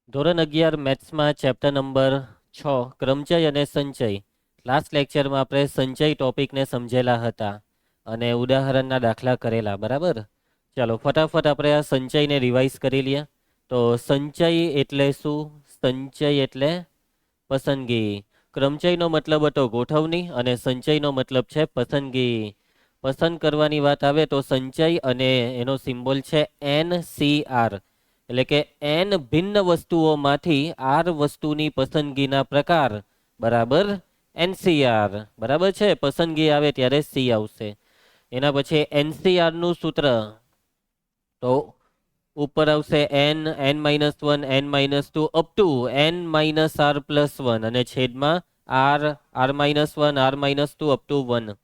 ધોરણ 11 મેથ્સમાં chapter number 6 ક્રમચય અને સંચય. લાસ્ટ લેક્ચરમાં આપણે સંચય ટોપિકને સમજેલા હતા અને ઉદાહરણના દાખલા કરેલા, બરાબર. ચાલો ફટાફટ આપણે આ સંચયને રિવાઇઝ કરી લઈએ. તો સંચય એટલે શું? સંચય એટલે પસંદગી. ક્રમચયનો મતલબ હતો ગોઠવણી અને સંચયનો મતલબ છે પસંદગી. પસંદ કરવાની વાત આવે તો સંચય અને એનો સિમ્બોલ છે NCR, એટલે કે એન ભિન્ન વસ્તુઓમાંથી આર વસ્તુની પસંદગીના પ્રકાર બરાબર NCR. બરાબર છે, પસંદગી આવે ત્યારે સી આવશે. એના પછી NCR નું સૂત્ર તો ઉપર આવશે n-1 n-2 up to n-r+1 અને છેદમાં r-1 r-2 up to 1.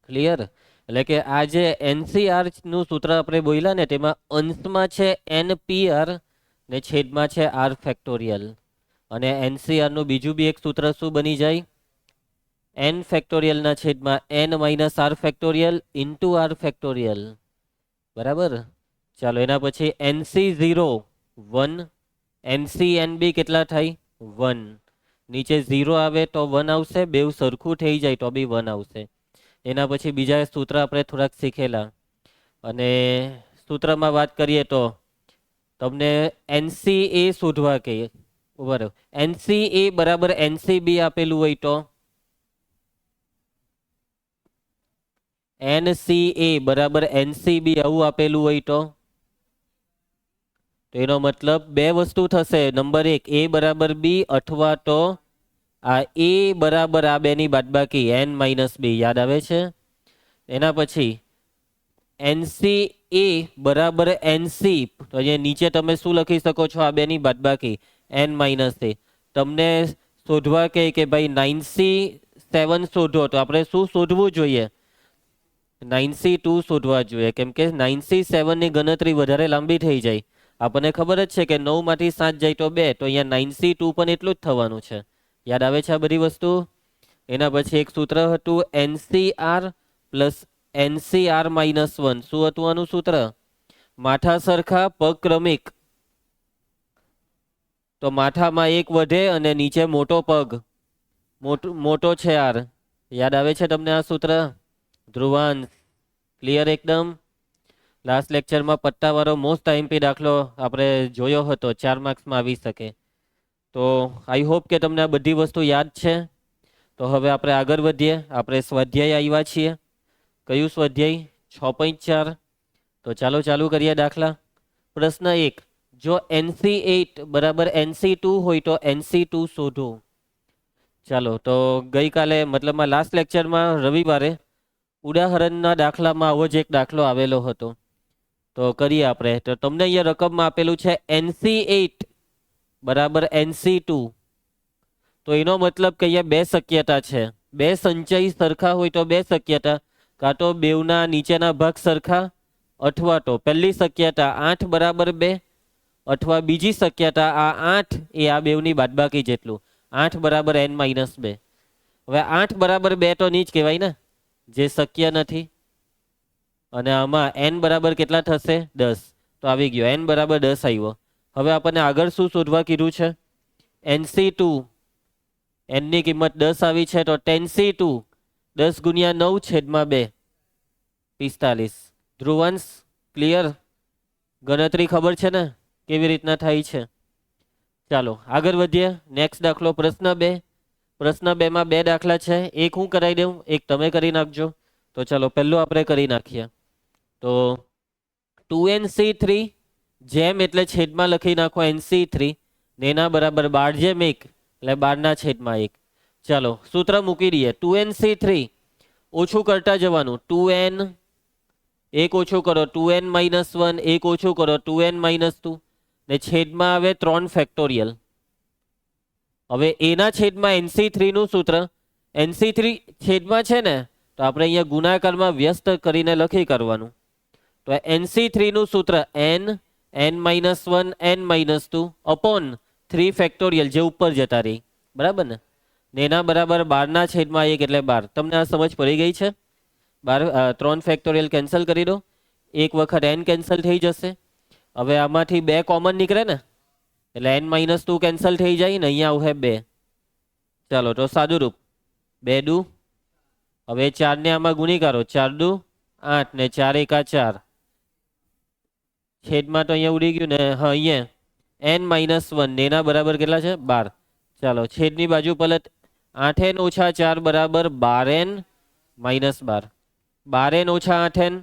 Clear? એટલે કે આ જે NCR નું સૂત્ર આપણે બોલ્યા ને તેમાં અંશમાં છે NPR ને છેદમાં છે r ફેક્ટોરિયલ. અને NCR નું બીજું બી એક સૂત્ર શું બની જાય? n ફેક્ટોરિયલના છેદમાં n-r factorial into r factorial. બરાબર. ચાલો એના પછી NC0 1, NCNB કેટલા થાય? 1. નીચે 0 આવે તો 1 આવશે, બેવ સરખું થઈ જાય તો બી 1 આવશે. એના પછી બીજા સૂત્ર આપણે થોડાક શીખેલા અને સૂત્રમાં વાત કરીએ તો તમને NCA શોધવા કહીએ. બરાબર, NCA બરાબર NCB આપેલું હોય તો NCA બરાબર NCB આવું આપેલું હોય તો એનો મતલબ બે વસ્તુ થશે. નંબર 1 A બરાબર B અથવા તો આ A બરાબર આ બેની બાદબાકી n-b. યાદ આવે છે? એના પછી NCA બરાબર NC, તો અહીંયા નીચે તમે શું લખી શકો છો? આ બેની બાદબાકી n-a. તમને શોધવા કે ભાઈ 9C7 શોધો તો આપણે શું શોધવું જોઈએ? 9C2 શોધવા જોઈએ, કેમ કે 9C7 ની ગણતરી વધારે લાંબી થઈ જાય. આપણને ખબર જ છે કે 9 માંથી 7 જાય તો 2, તો અહીંયા 9C2 પણ એટલું જ થવાનું છે. યાદ આવે છે આ બધી વસ્તુ? એના પછી એક સૂત્ર હતું NCR પ્લસ NCR-1. શું હતું આનું સૂત્ર? માથા સરખા પગ ક્રમિક, તો માથામાં એક વધે અને નીચે મોટો પગ, મોટો છે R. યાદ આવે છે તમને આ સૂત્ર? ધ્રુવાંશ ક્લિયર એકદમ? લાસ્ટ લેક્ચરમાં પટ્ટાવાળો મોસ્ટ આઈએમપી દાખલો આપણે જોયો હતો, 4 માર્ક્સમાં આવી શકે. તો આઈ હોપ કે તમને આ બધી વસ્તુ યાદ છે. તો હવે આપણે આગળ વધીએ. આપણે સ્વાધ્યાય આવ્યા છીએ. કયું સ્વાધ્યાય? 6.4. તો ચાલુ કરીએ દાખલા. પ્રશ્ન 1, જો NC8 બરાબર NC2 હોય તો NC2 શોધો. ચાલો, તો ગઈકાલે મતલબમાં લાસ્ટ લેક્ચરમાં રવિવારે ઉદાહરણના દાખલામાં આવો જ એક દાખલો આવેલો હતો. તો કરીએ આપણે. તો તમને અહીંયા રકમમાં આપેલું છે NC8 બરાબર NC2. તો એનો મતલબ કે અહીંયા બે શક્યતા છે. બે સંચય સરખા હોય તો બે શક્યતા, કાં તો બેવના નીચેના ભાગ સરખા, અથવા તો પહેલી શક્યતા 8 બરાબર 2, અથવા બીજી શક્યતા આ 8 એ આ બેવની બાદબાકી જેટલું, 8 બરાબર n-2. હવે 8 બરાબર 2 તો નહીં જ કહેવાય ને, જે શક્ય નથી. અને આમાં n બરાબર કેટલા થશે? 10. તો આવી ગયો, n બરાબર 10 આવ્યો. હવે આપણને આગળ શું શોધવા કીધું છે? NC2. n ની કિંમત 10 આવી છે, તો 10C2 10 ગુણ્યા 9 છેદમાં 2 45. ધ્રુવાંશ ક્લિયર? ગણતરી ખબર છે ને કેવી રીતના થાય છે? ચાલો આગળ વધીએ. નેક્સ્ટ દાખલો પ્રશ્ન 2. પ્રશ્ન 2 માં બે દાખલા છે. એક હું કરાવી દઉં, એક તમે કરી નાખજો. તો ચાલો પહેલું આપણે કરી નાખીએ. તો 2NC3 જેમ એટલે છેદમાં લખી નાખો NC3 ને એના બરાબર 12 જેમ 1 એટલે 12 ના છેદમાં 1. ચાલો સૂત્ર મૂકી દઈએ. 2NC3 ઓછું કરતા જવાનું, 2n, એક ઓછું કરો 2n-1, એક ઓછું કરો 2n-2 ને છેદમાં આવે 3 ફેક્ટોરિયલ. હવે એના છેદમાં NC3 નું સૂત્ર, NC3 છેદમાં છે ને તો આપણે અહીંયા ગુણાકારમાં વ્યસ્ત કરીને લખી કરવાનું. તો NC3 નું સૂત્ર n-1 n-2 અપોન 3 ફેક્ટોરિયલ, જે ઉપર જતા રહી, બરાબર ને એના બરાબર 12 ના છેદમાં 1 એટલે 12. તમને આ સમજ પડી ગઈ છે? 3 ફેક્ટોરિયલ કેન્સલ કરી દો, એક વખત n કેન્સલ થઈ જશે. હવે આમાંથી 2 કોમન નીકળે ને, એટલે n-2 કેન્સલ થઈ જાય ને અહીંયા આવશે 2. ચાલો તો સાદું રૂપ 2 દુ, હવે 4 ને આમાં ગુણી કરો, 4 દુ 8 ને 4 એકા 4, છેદમાં તો અહીંયા ઉડી ગયું ને, હા અહીંયા n-1 ને એના બરાબર કેટલા છે 12. ચાલો છેદની બાજુ પલટ, 8n - 4 બરાબર 12n - 12, 12n - 8n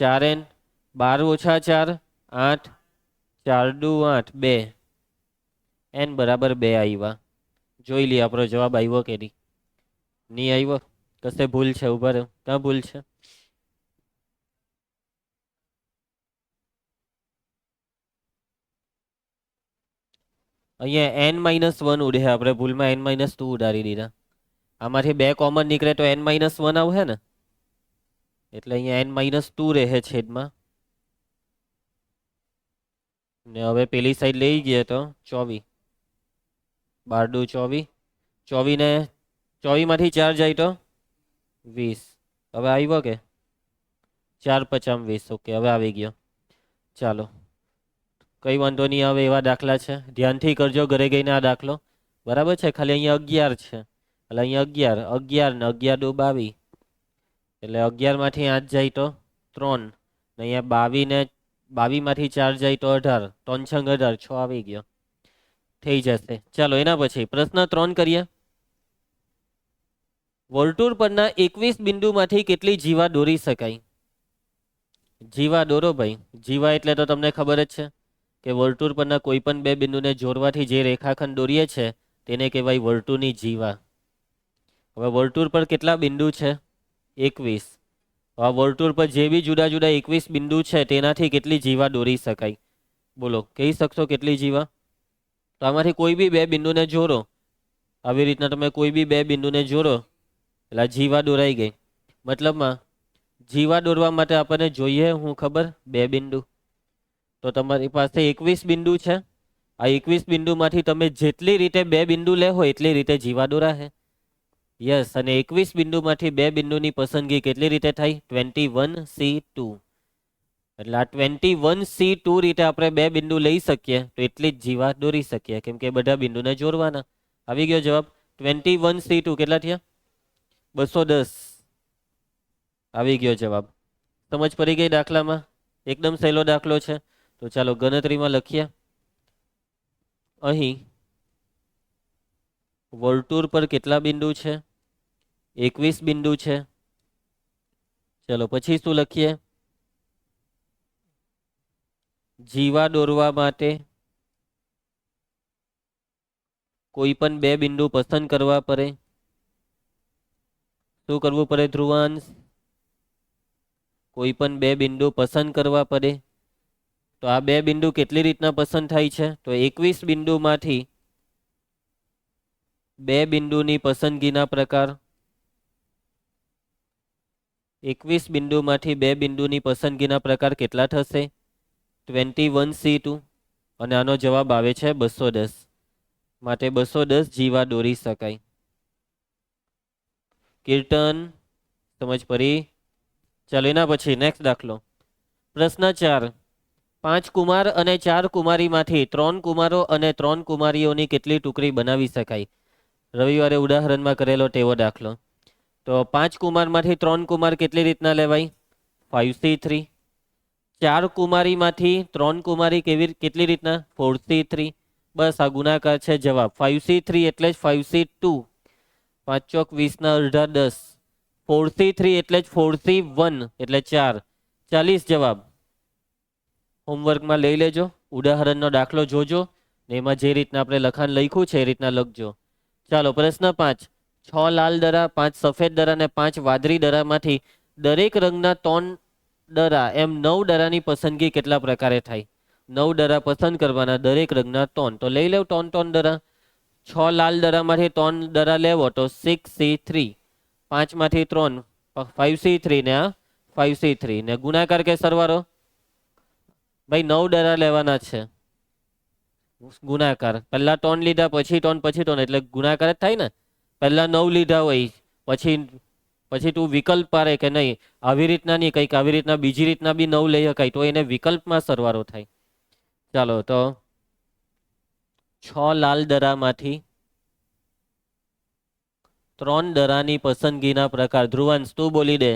4n, 12 - 4 8, 4 દુ 8 2, n બરાબર 2 આવ્યા. જોઈ લઈએ આપણો જવાબ આવ્યો કે નહીં આવ્યો. કશે ભૂલ છે? ઉભા રહો, ક્યાં ભૂલ છે? અહીંયા n-1 ઉડે, આપણે ભૂલમાં n-2 ઉડાડી દીધા. આમાંથી 2 કોમન નીકળે તો n-1 આવશે ને, એટલે અહીંયા n-2 રહે છેદમાં. ને હવે પેલી સાઈડ લઈ ગયા તો 24, 12 દુ 24, 24 ને 24 માંથી 4 જાય તો 20. હવે આવ્યો કે 4 × 5 = 20. ઓકે, હવે આવી ગયો. ચાલો કઈ વાંધો નહીં. હવે એવા દાખલા છે, ધ્યાનથી કરજો ઘરે ગઈને આ દાખલો, બરાબર છે. ખાલી અહીંયા 11 છે, એટલે અહીંયા 11, 11 ને 11 દુ 22, એટલે 11 માંથી 8 જાય તો 3, ને અહીંયા 22 ને 22 માંથી 4 જાય તો 18, 3 × 18 6 આવી ગયો, થઈ જશે. ચાલો એના પછી પ્રશ્ન 3 કરીએ. વર્તુળ પરના 21 બિંદુમાંથી કેટલી જીવા દોરી શકાય? જીવા દોરો ભાઈ. જીવા એટલે તો તમને ખબર જ છે કે વર્તુળ પરના કોઈ પણ 2 બિંદુને જોડવાથી જે રેખાખંડ દોરીએ છે તેને કહેવાય વર્તુળની જીવા. હવે વર્તુળ પર કેટલા બિંદુ છે? 21. આ વર્તુળ પર જે બી જુદા જુદા 21 બિંદુ છે તેનાથી કેટલી જીવા દોરી શકાય? બોલો, કહી શકશો કેટલી જીવા? તો આમાંથી કોઈ બી 2 બિંદુને જોડો, આવી રીતના તમે કોઈ બી 2 બિંદુને જોડો એટલે જીવા દોરાઈ ગઈ. મતલબમાં જીવા દોરવા માટે આપણને જોઈએ હું ખબર? 2 બિંદુ. તો તમારી પાસે 21 બિંદુ છે. આ 21 બિંદુમાંથી તમે જેટલી રીતે 2 બિંદુ લેહો એટલી રીતે જીવા દોરાશે. યસ, અને 21 બિંદુમાંથી 2 બિંદુની પસંદગી કેટલી રીતે થાય? 21C2. એટલે આ 21C2 રીતે આપણે 2 બિંદુ લઈ શકીએ તો એટલી જ જીવા દોરી શકીએ, કેમ કે બધા બિંદુને જોડવાના. આવી ગયો જવાબ. 21C2 કેટલા થયા? 210. આવી ગયો જવાબ. સમજ પડી ગઈ દાખલામાં? એકદમ સહેલો દાખલો છે. તો ચાલો ગણતરીમાં લખીએ. અહીં વર્તુળ પર કેટલા બિંદુ છે? 21 બિંદુ છે. ચલો પછી શું લખીએ? જીવા દોરવા માટે કોઈ પણ 2 બિંદુ પસંદ કરવા પડે. શું કરવું પડે ધ્રુવાંશ? કોઈ પણ 2 બિંદુ પસંદ કરવા પડે. તો આ 2 બિંદુ કેટલી રીતના પસંદ થાય છે? તો 21 બિંદુમાંથી 2 બિંદુની પસંદગીના પ્રકાર. 21 બિંદુમાંથી 2 બિંદુની પસંદગીના પ્રકાર કેટલા થશે? 21C2. અને આનો જવાબ આવે છે 210. માટે 210 જીવા દોરી શકાય. કીર્તન, સમજ પડી? ચાલો એના પછી નેક્સ્ટ દાખલો. પ્રશ્ન 4. 5 કુમાર અને 4 કુમારીમાંથી 3 કુમારો અને 3 કુમારીઓની કેટલી ટુકડી બનાવી શકાય? રવિવારે ઉદાહરણમાં કરેલો તેવો દાખલો. તો 5 કુમારમાંથી 3 કુમાર કેટલી રીતના લેવાય? 5C3. 4 કુમારીમાંથી 3 કુમારી કેટલી રીતના? 4C3. બસ આ ગુણાકાર છે જવાબ. 5C3 એટલે જ 5C2. 5 ચોક 20 ના અડધા 10. 4C3 એટલે જ 4C1 એટલે 4. 40 જવાબ. હોમવર્કમાં લઈ લેજો, ઉદાહરણનો દાખલો જોજો ને એમાં જે રીતના આપણે લખાણ લખ્યું છે એ રીતના લખજો. ચાલો પ્રશ્ન 5. 6 લાલ દરા, 5 સફેદ દરા અને 5 વાદળી દરામાંથી દરેક રંગના 3 દરા એમ 9 દરાની પસંદગી કેટલા પ્રકારે થાય? 9 દરા પસંદ કરવાના, દરેક રંગના 3. તો લઈ લેવ 3 દરા. 6 લાલ દરામાંથી 3 દરા લેવો તો 6C3. 5 માંથી 3 5C3 ને આ 5C3 ને ગુણાકાર કે સરવાળો? ભાઈ 9 દરા લેવાના છે, ગુણાકાર. પહેલા 3 લીધા પછી 3 પછી 3 એટલે ગુણાકાર જ થાય ને. પહેલા 9 લીધા હોય પછી તું વિકલ્પ પાડે કે નહીં આવી રીતના નહીં, કંઈક આવી રીતના બીજી રીતના બી 9 લઈ શકાય તો એને વિકલ્પમાં સરવાળો થાય. ચાલો તો 6 લાલ દરામાંથી 3 દરાની પસંદગીના પ્રકાર. ધ્રુવાંશ તું બોલી દે.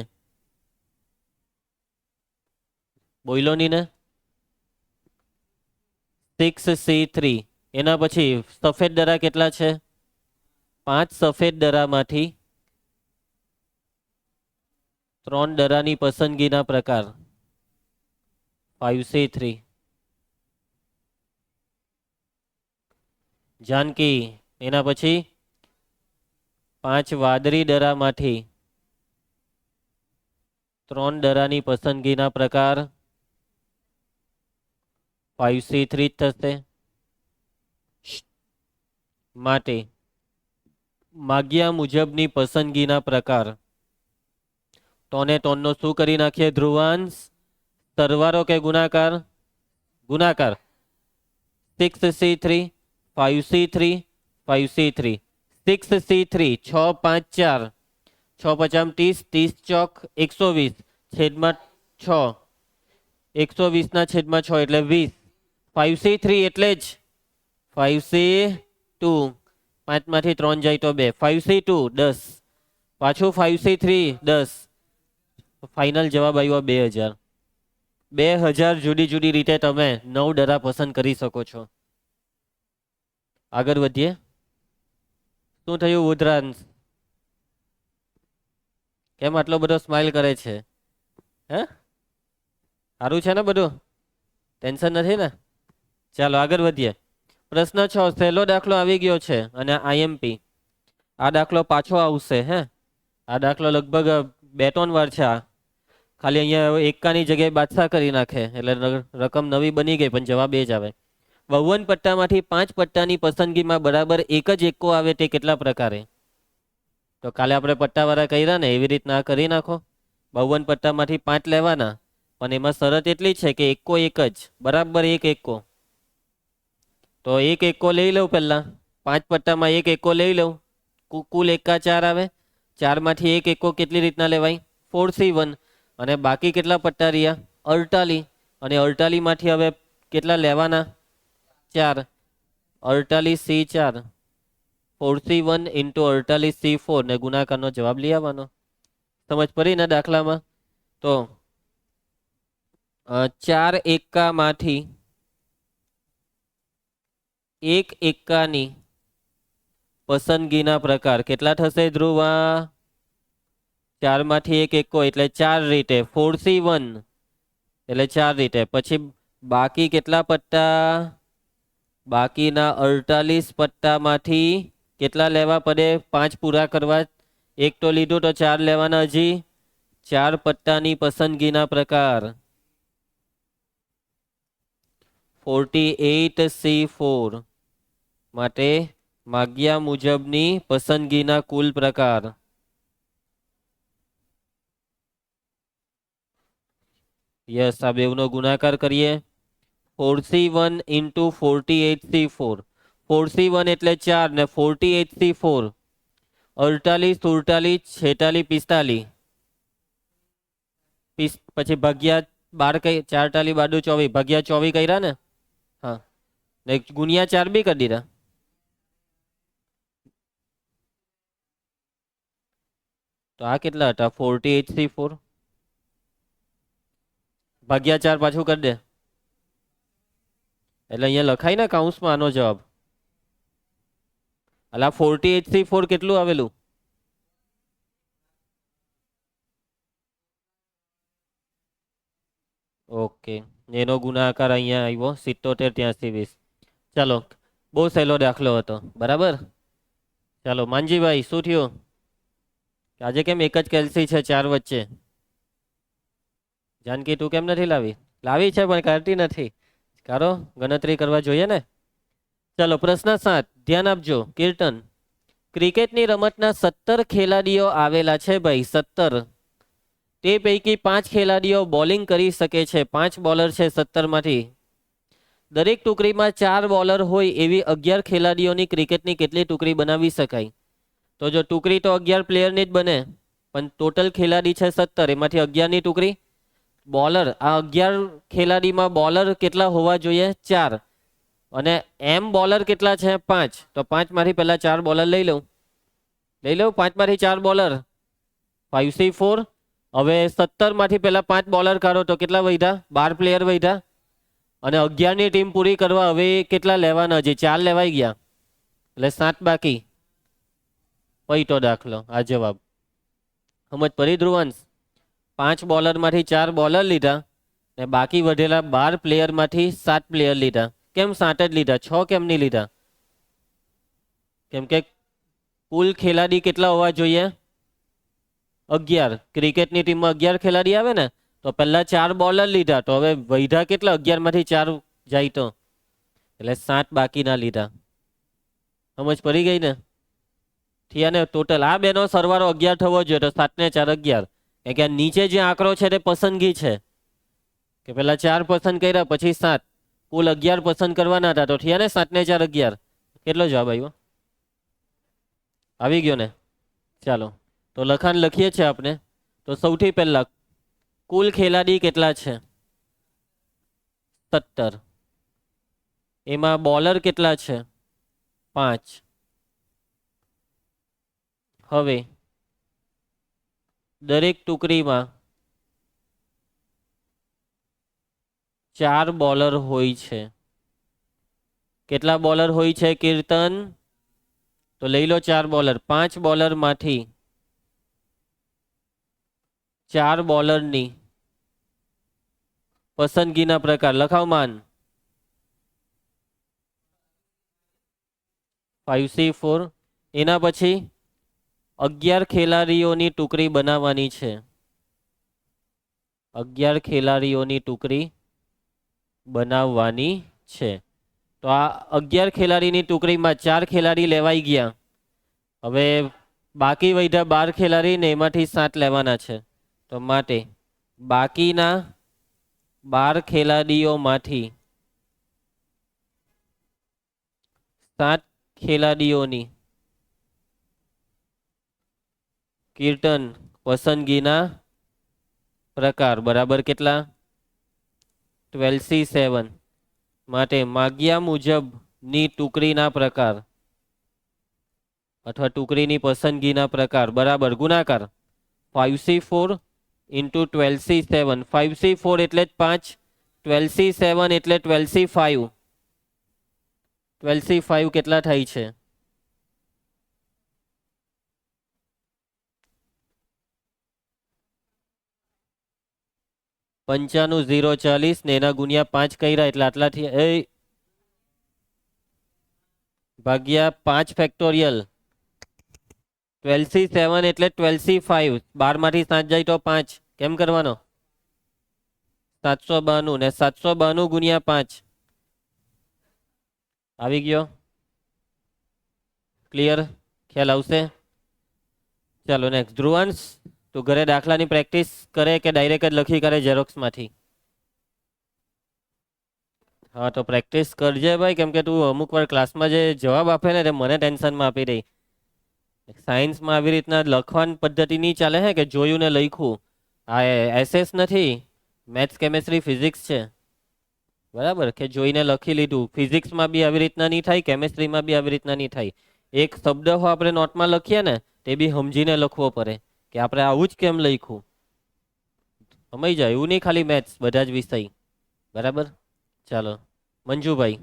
બોલો ની ને. 6C3. એના પછી સફેદ દરા કેટલા છે? 5 સફેદ દરામાંથી 3 દરાની પસંદગીના પ્રકાર. 5C3. જાનકી એના પછી 5 વાદળી દરામાંથી 3 દરાની પસંદગીના પ્રકાર. 5C3 જ થશે. માટે માગ્યા મુજબની પસંદગીના પ્રકાર. ટોને ટોનનો શું કરી નાખીએ ધ્રુવાંશ? સરવાળો કે ગુણાકાર? ગુણાકાર. 6C3 5C3 5C3 6C3 6 5 4 6 5 30 30 ચોક 120 છેદમાં 6 120 ના છેદમાં 6 એટલે 20. 5C3 એટલે જ 5C2 5 માંથી 3 જાય તો 2 5C2 10 પાછું 5C3 10. ફાઇનલ જવાબ આવ્યો 2000. 2000 જુદી જુદી રીતે તમે 9 દરા પસંદ કરી શકો છો. આગળ વધીએ. શું થયું ઉધરાંશ? કેમ આટલો બધો સ્માઇલ કરે છે? હે સારું છે ને બધું? ટેન્શન નથી ને? ચાલો આગળ વધીએ. પ્રશ્ન 6 સહેલો દાખલો આવી ગયો છે અને આઈએમપી. આ દાખલો પાછો આવશે. હે આ દાખલો લગભગ 2-3 વાર છે. ખાલી અહીંયા એકાની જગ્યાએ બાદશાહ કરી નાખે એટલે રકમ નવી બની ગઈ પણ જવાબ એ જ આવે. 52 પટ્ટામાંથી 5 પટ્ટાની પસંદગીમાં બરાબર એક જ એકો આવે તે કેટલા પ્રકારે? તો કાલે આપણે પટ્ટાવાળા કર્યા ને એવી રીતના કરી નાખો. 52 પટ્ટામાંથી 5 લેવાના પણ એમાં શરત એટલી છે કે એકો એક જ બરાબર એક એકો. તો એક એકો લઈ લઉં પહેલા. 5 પટ્ટામાં એક એકો લઈ લઉં. કુલ એકા 4 આવે. 4 માંથી એક એકો કેટલી રીતના લેવાય? 4C1. અને બાકી કેટલા પટ્ટા રહ્યા? 48. અને 48 માંથી હવે કેટલા લેવાના? 4. 48C4 4C1 into 48C4 ને ગુણાકારનો જવાબ લઈ આવવાનો. સમજ પડી ને દાખલામાં? તો 4 એકામાંથી એક એકાની પસંદગીના પ્રકાર કેટલા થશે ધ્રુવા? 4 માંથી એક એકો એટલે 4 રીતે 4C1 એટલે 4 રીતે. પછી બાકી કેટલા પટ્ટા? બાકીના 48 પટ્ટામાંથી કેટલા લેવા પડે? 5 પૂરા કરવા. એક તો લીધું તો 4 લેવાના હજી. 4 પટ્ટાની પસંદગીના પ્રકાર 48C4 માટે માગ્યા મુજબની પસંદગીના કુલ પ્રકાર. યસ આ બેવનો ગુણાકાર કરીએ. 4C1 into 48C4 4C1 એટલે 4 ને 48C4 48 48 46 46 પછી ભાગ્યા 12 4 બાદુ 24 ભાગ્યા 24 કર્યા ને. હા ને ગુણ્યા 4 બી કરી દીધા. તો આ કેટલા હતા? 48C4 ભાગ્યા 4 પાછું કરી દે એટલે અહીંયા લખાય ને કાઉન્સમાં આનો જવાબ. અલા 48C4 કેટલું આવેલું? ઓકે એનો ગુણાકાર અહીંયા આવ્યો 77 83 20. ચાલો બહુ સહેલો દાખલો હતો બરાબર. ચાલો માનજીભાઈ શું થયું? આજે કેમ એક જ કેલ્સી છે 4 વચ્ચે? જાનકી તું કેમ નથી લાવી? લાવી છે પણ કરતી નથી. કરો ગણતરી કરવા જોઈએ ને. ચાલો પ્રશ્ન 7 ધ્યાન આપજો કીર્તન. ક્રિકેટની રમતના 17 ખેલાડીઓ આવેલા છે ભાઈ 17. તે પૈકી 5 ખેલાડીઓ બોલિંગ કરી શકે છે. 5 બોલર છે 17 માંથી. દરેક ટુકડીમાં 4 બોલર હોય એવી 11 ખેલાડીઓની ક્રિકેટની કેટલી ટુકડી બનાવી શકાય? તો જો ટુકડી તો 11 પ્લેયરની જ બને પણ ટોટલ ખેલાડી છે 17 એમાંથી 11ની ટુકડી. બોલર આ 11 ખેલાડીમાં બોલર કેટલા હોવા જોઈએ? 4. અને એમ બોલર કેટલા છે 5, તો 5 માંથી પહેલા 4 બોલર લઈ લઉં 5 માંથી 4 બોલર 5C4. હવે 17 માંથી પહેલા 5 બોલર કાઢો તો કેટલા વધ્યા 12 પ્લેયર વધ્યા અને 11 ની ટીમ પૂરી કરવા હવે કેટલા લેવાના હજી 4 લેવાઈ ગયા એટલે 7 બાકી પૈટો દાખલો આ જવાબ સમજ પડી ધ્રુવાંશ 5 બોલર માંથી 4 બોલર લીધા ને બાકી વધેલા 12 પ્લેયર માંથી 7 પ્લેયર લીધા કેમ 7 જ લીધા 6 કેમ નહીં લીધા કેમ કે કુલ ખેલાડી કેટલા હોવા જોઈએ 11 ક્રિકેટની ટીમમાં 11 ખેલાડી આવે ને તો પહેલા 4 બોલર લીધા તો હવે વૈધા કેટલા 11 માંથી 4 જાય તો એટલે 7 બાકીના લીધા સમજ પડી ગઈ ને થયા ને ટોટલ આ બેનો સરવાળો 11 થવો જોઈએ તો 7 ને 4 11 કારણ કે નીચે જે આંકડો છે તે પસંદગી છે કે પહેલા 4 પસંદ કર્યા પછી 7 કુલ 11 પસંદ કરવાના હતા તો થયા ને 7 ને 4 11 કેટલો જવાબ આવ્યો આવી ગયો ને ચાલો તો લખાણ લખીએ છીએ આપણે તો સૌથી પહેલા કુલ ખેલાડી કેટલા છે 17 એમાં બોલર કેટલા છે 5 હવે દરેક ટુકડીમાં 4 બોલર હોય છે કેટલા બોલર હોય છે કીર્તન તો લઈ લો 4 બોલર 5 બોલર માંથી 4 બોલરની પસંદગીના પ્રકાર લખાવ માન 5C4 એના પછી 11 ખેલાડીઓની ટુકડી બનાવવાની છે 11 ખેલાડીઓની ટુકડી બનાવવાની છે તો આ 11 ખેલાડીની ટુકડીમાં 4 ખેલાડી લેવાઈ ગયા હવે બાકી વધ્યા 12 ખેલાડી ને એમાંથી 7 લેવાના છે તો માટે બાકીના 12 ખેલાડીઓમાંથી 7 ખેલાડીઓની કીર્તન પસંદગીના પ્રકાર બરાબર કેટલા 12C7 માટે માગ્યા મુજબની ટુકડીના પ્રકાર અથવા ટુકડીની પસંદગીના પ્રકાર બરાબર ગુણાકાર 5C4 into 12C7 5C4 એટલે 5 12C7 એટલે 12C5 12C5 કેટલા થાય છે 95 0 40 ને એના ગુણ્યા 5 કર્યા એટલે આટલાથી ભાગ્યા 5 ફેક્ટોરિયલ 12C7 એટલે 12C5 12 માંથી 7 જાય તો 5 કેમ કરવાનો 792 ને 792 ગુણ્યા 5 આવી ગયો ક્લિયર ખ્યાલ આવશે ચાલો નેક્સ્ટ ધ્રુવાંશ તું ઘરે દાખલાની પ્રેક્ટિસ કરે કે ડાયરેક્ટ જ લખી કરે ઝેરોક્સમાંથી હા તો પ્રેક્ટિસ કરજે ભાઈ કેમ કે તું અમુક વાર ક્લાસમાં જે જવાબ આપે ને તે મને ટેન્શનમાં આપી દઈ સાયન્સમાં આવી રીતના લખવાની પદ્ધતિ નહીં ચાલે હે કે જોયું ને લખ્યું આ એસએસ નથી મેથ્સ કેમેસ્ટ્રી ફિઝિક્સ છે બરાબર કે જોઈને લખી લીધું ફિઝિક્સમાં બી આવી રીતના નહીં થાય કેમેસ્ટ્રીમાં બી આવી રીતના નહીં થાય એક શબ્દ હો આપણે નોટમાં લખીએ ને તે બી સમજીને લખવો પડે કે આપણે આવું જ કેમ લખ્યું સમજ જાય એવું નહીં ખાલી મેથ્સ બધા જ વિષય બરાબર ચાલો મંજુભાઈ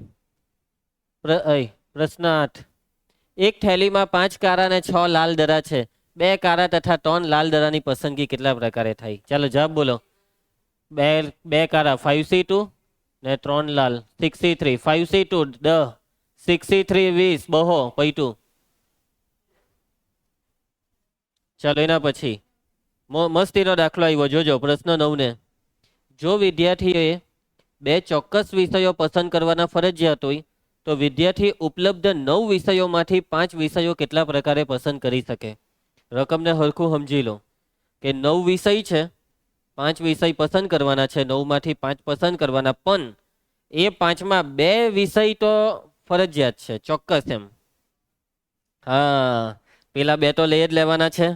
પ્રશ્ન 8 એક થેલીમાં 5 કારા અને 6 લાલ દરા છે 2 કારા તથા 3 લાલ દરાની પસંદગી કેટલા પ્રકારે થાય ચાલો જવાબ બોલો બે કારા 5C2 ને 3 લાલ 6C3 5C2 10 6C3 20 બહો પૈટું ચાલો એના પછી મસ્તીનો દાખલો આવ્યો જોજો પ્રશ્ન 9 ને જો વિદ્યાર્થીઓએ 2 ચોક્કસ વિષયો પસંદ કરવાના ફરજિયાત હોય તો વિદ્યાર્થી ઉપલબ્ધ 9 વિષયોમાંથી 5 વિષયો કેટલા પ્રકારે પસંદ કરી શકે રકમને હરખું સમજી લો કે 9 વિષય છે 5 વિષય પસંદ કરવાના છે 9 માંથી 5 પસંદ કરવાના પણ એ 5માં 2 વિષય તો ફરજિયાત છે ચોક્કસ એમ હા પેલા 2 તો લઈ જ લેવાના છે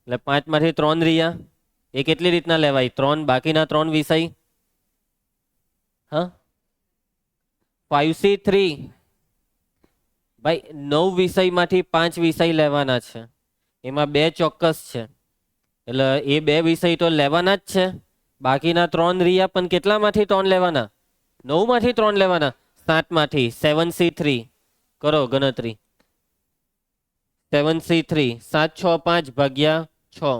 એટલે 5 માંથી 3 રહ્યા એ કેટલી રીતના લેવાય 3 બાકીના 3 વિષય હા 5C3 ભાઈ 9 વિષયમાંથી 5 વિષય લેવાના છે, એમાં 2 ચોક્કસ છે, એટલે એ 2 વિષય તો લેવાના જ છે. બાકીના 3 રહ્યા, પણ કેટલામાંથી 3 લેવાના? 9 માંથી 3 લેવાના. 7 માંથી 7C3 કરો ગણતરી. 7C3 7 6 5 ભાગ્યા 6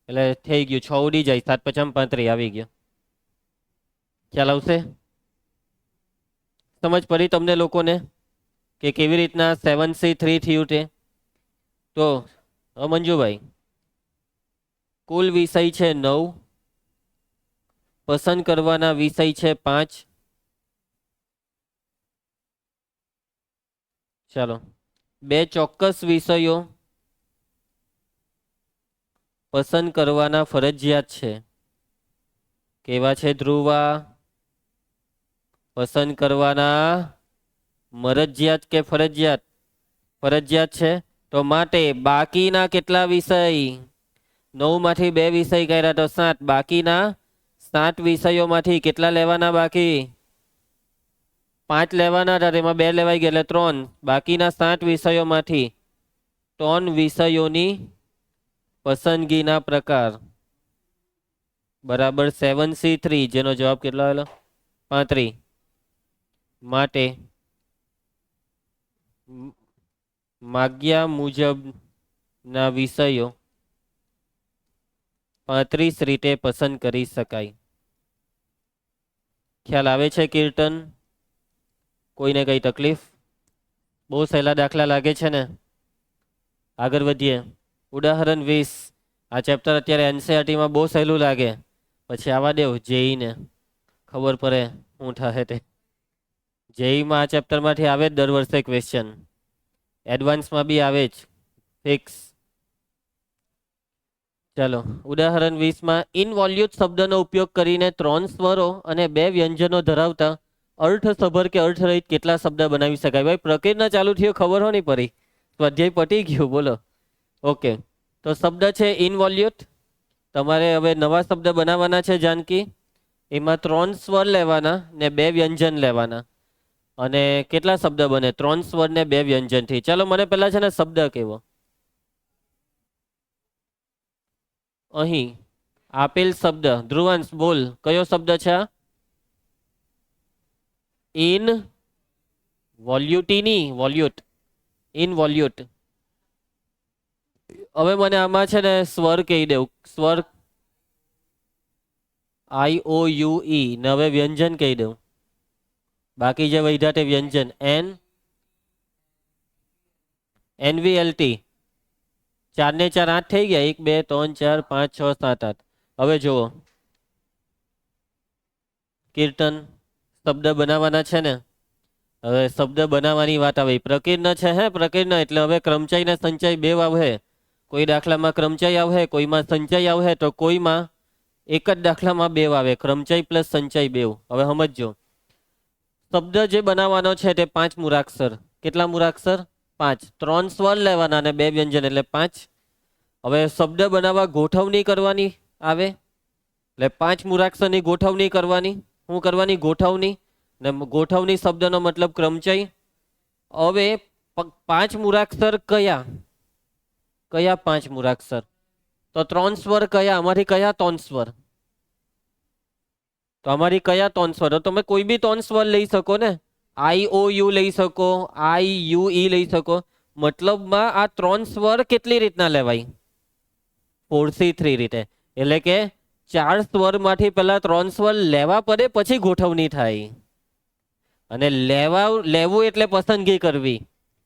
એટલે થઈ ગયું 6 ઉડી જાય, 7 5 35 આવી ગયો. ખ્યાલ આવશે? સમજ પડી તમને લોકોને કે કેવી રીતના 7C3 થયું તે? તો મંજુભાઈ, કુલ વિષય છે 9, પસંદ કરવાના વિષય છે 5. ચાલો, 2 ચોક્કસ વિષયો પસંદ કરવાના ફરજિયાત છે. કેવા છે ધ્રુવા? પસંદ કરવાના મરજિયાત કે ફરજિયાત? ફરજિયાત છે. તો માટે બાકીના કેટલા વિષય? 9 માંથી 2 વિષય કર્યા તો 7. બાકીના 7 વિષયોમાંથી કેટલા લેવાના બાકી? 5 લેવાના હતા, તેમાં 2 લેવાઈ ગયા એટલે 3. બાકીના 7 વિષયોમાંથી 3 વિષયોની પસંદગીના પ્રકાર બરાબર 7C3, જેનો જવાબ કેટલો આવેલો? 35. માટે માગ્યા મુજબના વિષયો 35 રીતે પસંદ કરી શકાય. ખ્યાલ આવે છે કીર્તન? કોઈને કઈ તકલીફ? બહુ સહેલા દાખલા લાગે છે ને? આગળ વધીએ. ઉદાહરણ 20. આ ચેપ્ટર અત્યારે એનસીઈઆરટીમાં બહુ સહેલું લાગે, પછી આવા દેવ જેઈને ખબર પડે શું થાય તે. જેઈમાં આ ચેપ્ટરમાંથી આવે જ દર વર્ષે ક્વેશ્ચન, એડવાન્સમાં બી આવે જ ફિક્સ. ચાલો, ઉદાહરણ 20માં ઇનવોલ્યુટ શબ્દનો ઉપયોગ કરીને 3 સ્વરો અને 2 વ્યંજનો ધરાવતા અર્થસભર કે અર્થરહિત કેટલા શબ્દ બનાવી શકાય? ભાઈ પ્રકીર્ણ ચાલુ થયો, ખબર હો નહીં પડી, સ્વાધ્યાય પતી ગયું. બોલો. ઓકે, તો શબ્દ છે ઇનવોલ્યુટ. તમારે હવે નવા શબ્દ બનાવવાના છે જાનકી. એમાં 3 સ્વર લેવાના ને 2 વ્યંજન લેવાના. અને કેટલા શબ્દ બને? 3 સ્વર ને 2 વ્યંજનથી. ચાલો, મને પહેલા છે ને શબ્દ કેવો. અહીં આપેલ શબ્દ, ધ્રુવાંશ બોલ, કયો શબ્દ છે? ઇન વોલ્યુટીની વોલ્યુટ, ઇન વોલ્યુટ. હવે મને આમાં છે ને સ્વર કહી દેવું. સ્વર IOUE ને હવે વ્યંજન કહી દઉં. બાકી જે વધ્યા તે વ્યંજન NVLT. 4 ને 4 8 થઈ ગયા. 1 2 3 4 5 6 7 8. હવે જુઓ કીર્તન, શબ્દ બનાવવાના છે ને. હવે શબ્દ બનાવવાની વાત આવે. પ્રકીર્ણ છે હે, પ્રકીર્ણ એટલે હવે ક્રમચય ને સંચય બે આવે. કોઈ દાખલામાં ક્રમચય આવે, કોઈમાં સંચય આવે, તો કોઈમાં એક જ દાખલામાં 2 આવે, ક્રમચય પ્લસ સંચય 2. હવે સમજો, શબ્દ જે બનાવવાનો છે તે 5 મૂળાક્ષર. કેટલા મૂળાક્ષર? 5. 3 સ્વર લેવાના અને 2 વ્યંજન એટલે 5. હવે શબ્દ બનાવવા ગોઠવણી કરવાની આવે, એટલે 5 મૂળાક્ષરની ગોઠવણી કરવાની. શું કરવાની? ગોઠવણી. ને ગોઠવણી શબ્દનો મતલબ ક્રમચય. હવે 5 મૂળાક્ષર કયા? કયા 5 મૂળાક્ષર? તો 3 સ્વર કયા? અમારી કયા 3 સ્વર? તો અમારી કયા 3 સ્વર? તો તમે કોઈ બી 3 સ્વર લઈ શકો ને. IOU લઈ શકો, IUE લઈ શકો. મતલબમાં આ 3 સ્વર કેટલી રીતના લેવાય? 4C3 રીતે. એટલે કે 4 સ્વરમાંથી પહેલા 3 સ્વર લેવા પડે, પછી ગોઠવણી થાય. અને લેવું એટલે પસંદગી કરવી.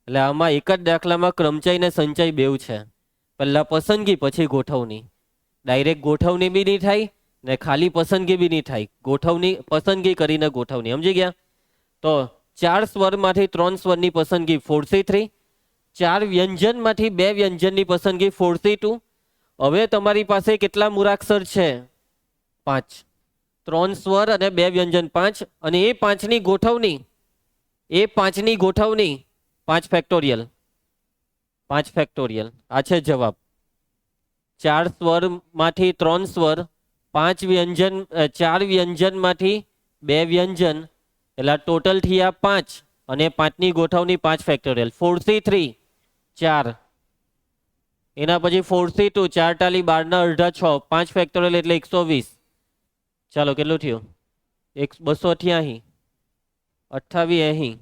એટલે આમાં એક જ દાખલામાં ક્રમચય ને સંચય બેવ છે. પહેલા પસંદગી પછી ગોઠવણી. ડાયરેક્ટ ગોઠવણી બી નહીં થાય ને ખાલી પસંદગી બી નહીં થાય. ગોઠવણી, પસંદગી કરીને ગોઠવણી. સમજી ગયા? તો 4 સ્વરમાંથી 3 સ્વરની પસંદગી 4C3. 4 વ્યંજનમાંથી 2 વ્યંજનની પસંદગી 4C2. હવે તમારી પાસે કેટલા મૂળાક્ષર છે? 5. 3 સ્વર અને 2 વ્યંજન 5. અને એ 5ની ગોઠવણી, એ 5ની ગોઠવણી 5 ફેક્ટોરિયલ. 5 ફેક્ટોરિયલ. આ છે જવાબ. 4 સ્વરમાંથી 3 સ્વર, 5 વ્યંજન, 4 વ્યંજનમાંથી 2 વ્યંજન, એટલે ટોટલ થયા 5. અને 5ની ગોઠવણી 5 ફેક્ટોરિયલ 4C3 4 એના પછી 4C2 4 ટાલી 12 ના અડધા 6 5 ફેક્ટોરિયલ એટલે 120 ચાલો કેટલું થયું 288 28 અહીં